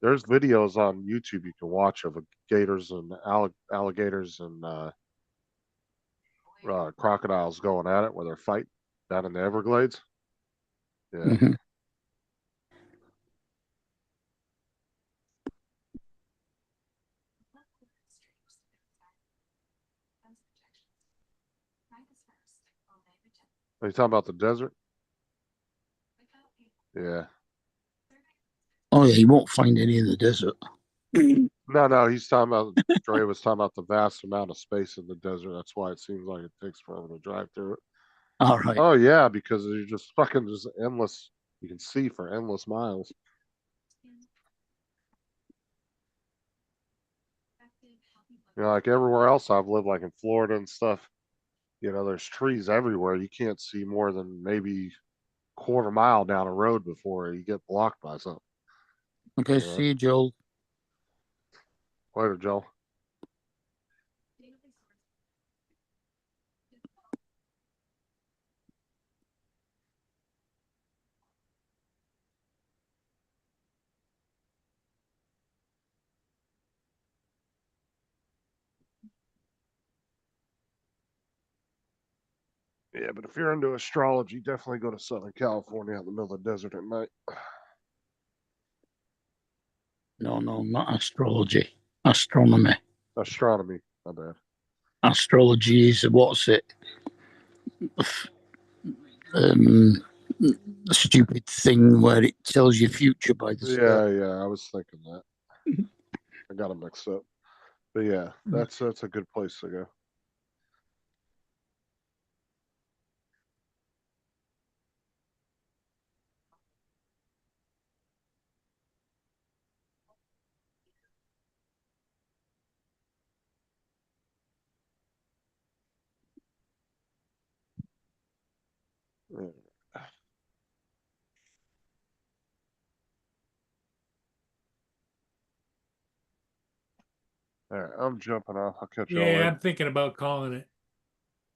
There's videos on YouTube you can watch of gators and alligators and crocodiles going at it where they're fighting down in the Everglades. Yeah. Mhm. Are you talking about the desert? Yeah. Oh yeah, you won't find any in the desert. No, he's talking about Dre was talking about the vast amount of space in the desert. That's why it seems like it takes forever to drive through it. All right. Oh yeah, because you're just fucking just endless. You can see for endless miles. You know, like everywhere else I've lived, like in Florida and stuff. You know, there's trees everywhere. You can't see more than maybe quarter mile down a road before you get blocked by something. Okay, You know? see you, Joel. Later, Joe. Yeah, but if you're into astrology, definitely go to Southern California out in the middle of the desert at night. No, not astrology. Astronomy. Astronomy, my bad. Astrology is what's it? Um, a stupid thing where it tells your future by the star. Yeah, I was thinking that. I got them mixed up. But yeah, that's a good place to go. Alright, I'm jumping off. I'll catch y'all Yeah, later. I'm thinking about calling it.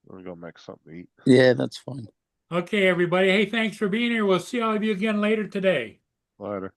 I'm gonna go make something to eat. Yeah, that's fine. Okay, everybody. Hey, thanks for being here. We'll see all of you again later today. Later.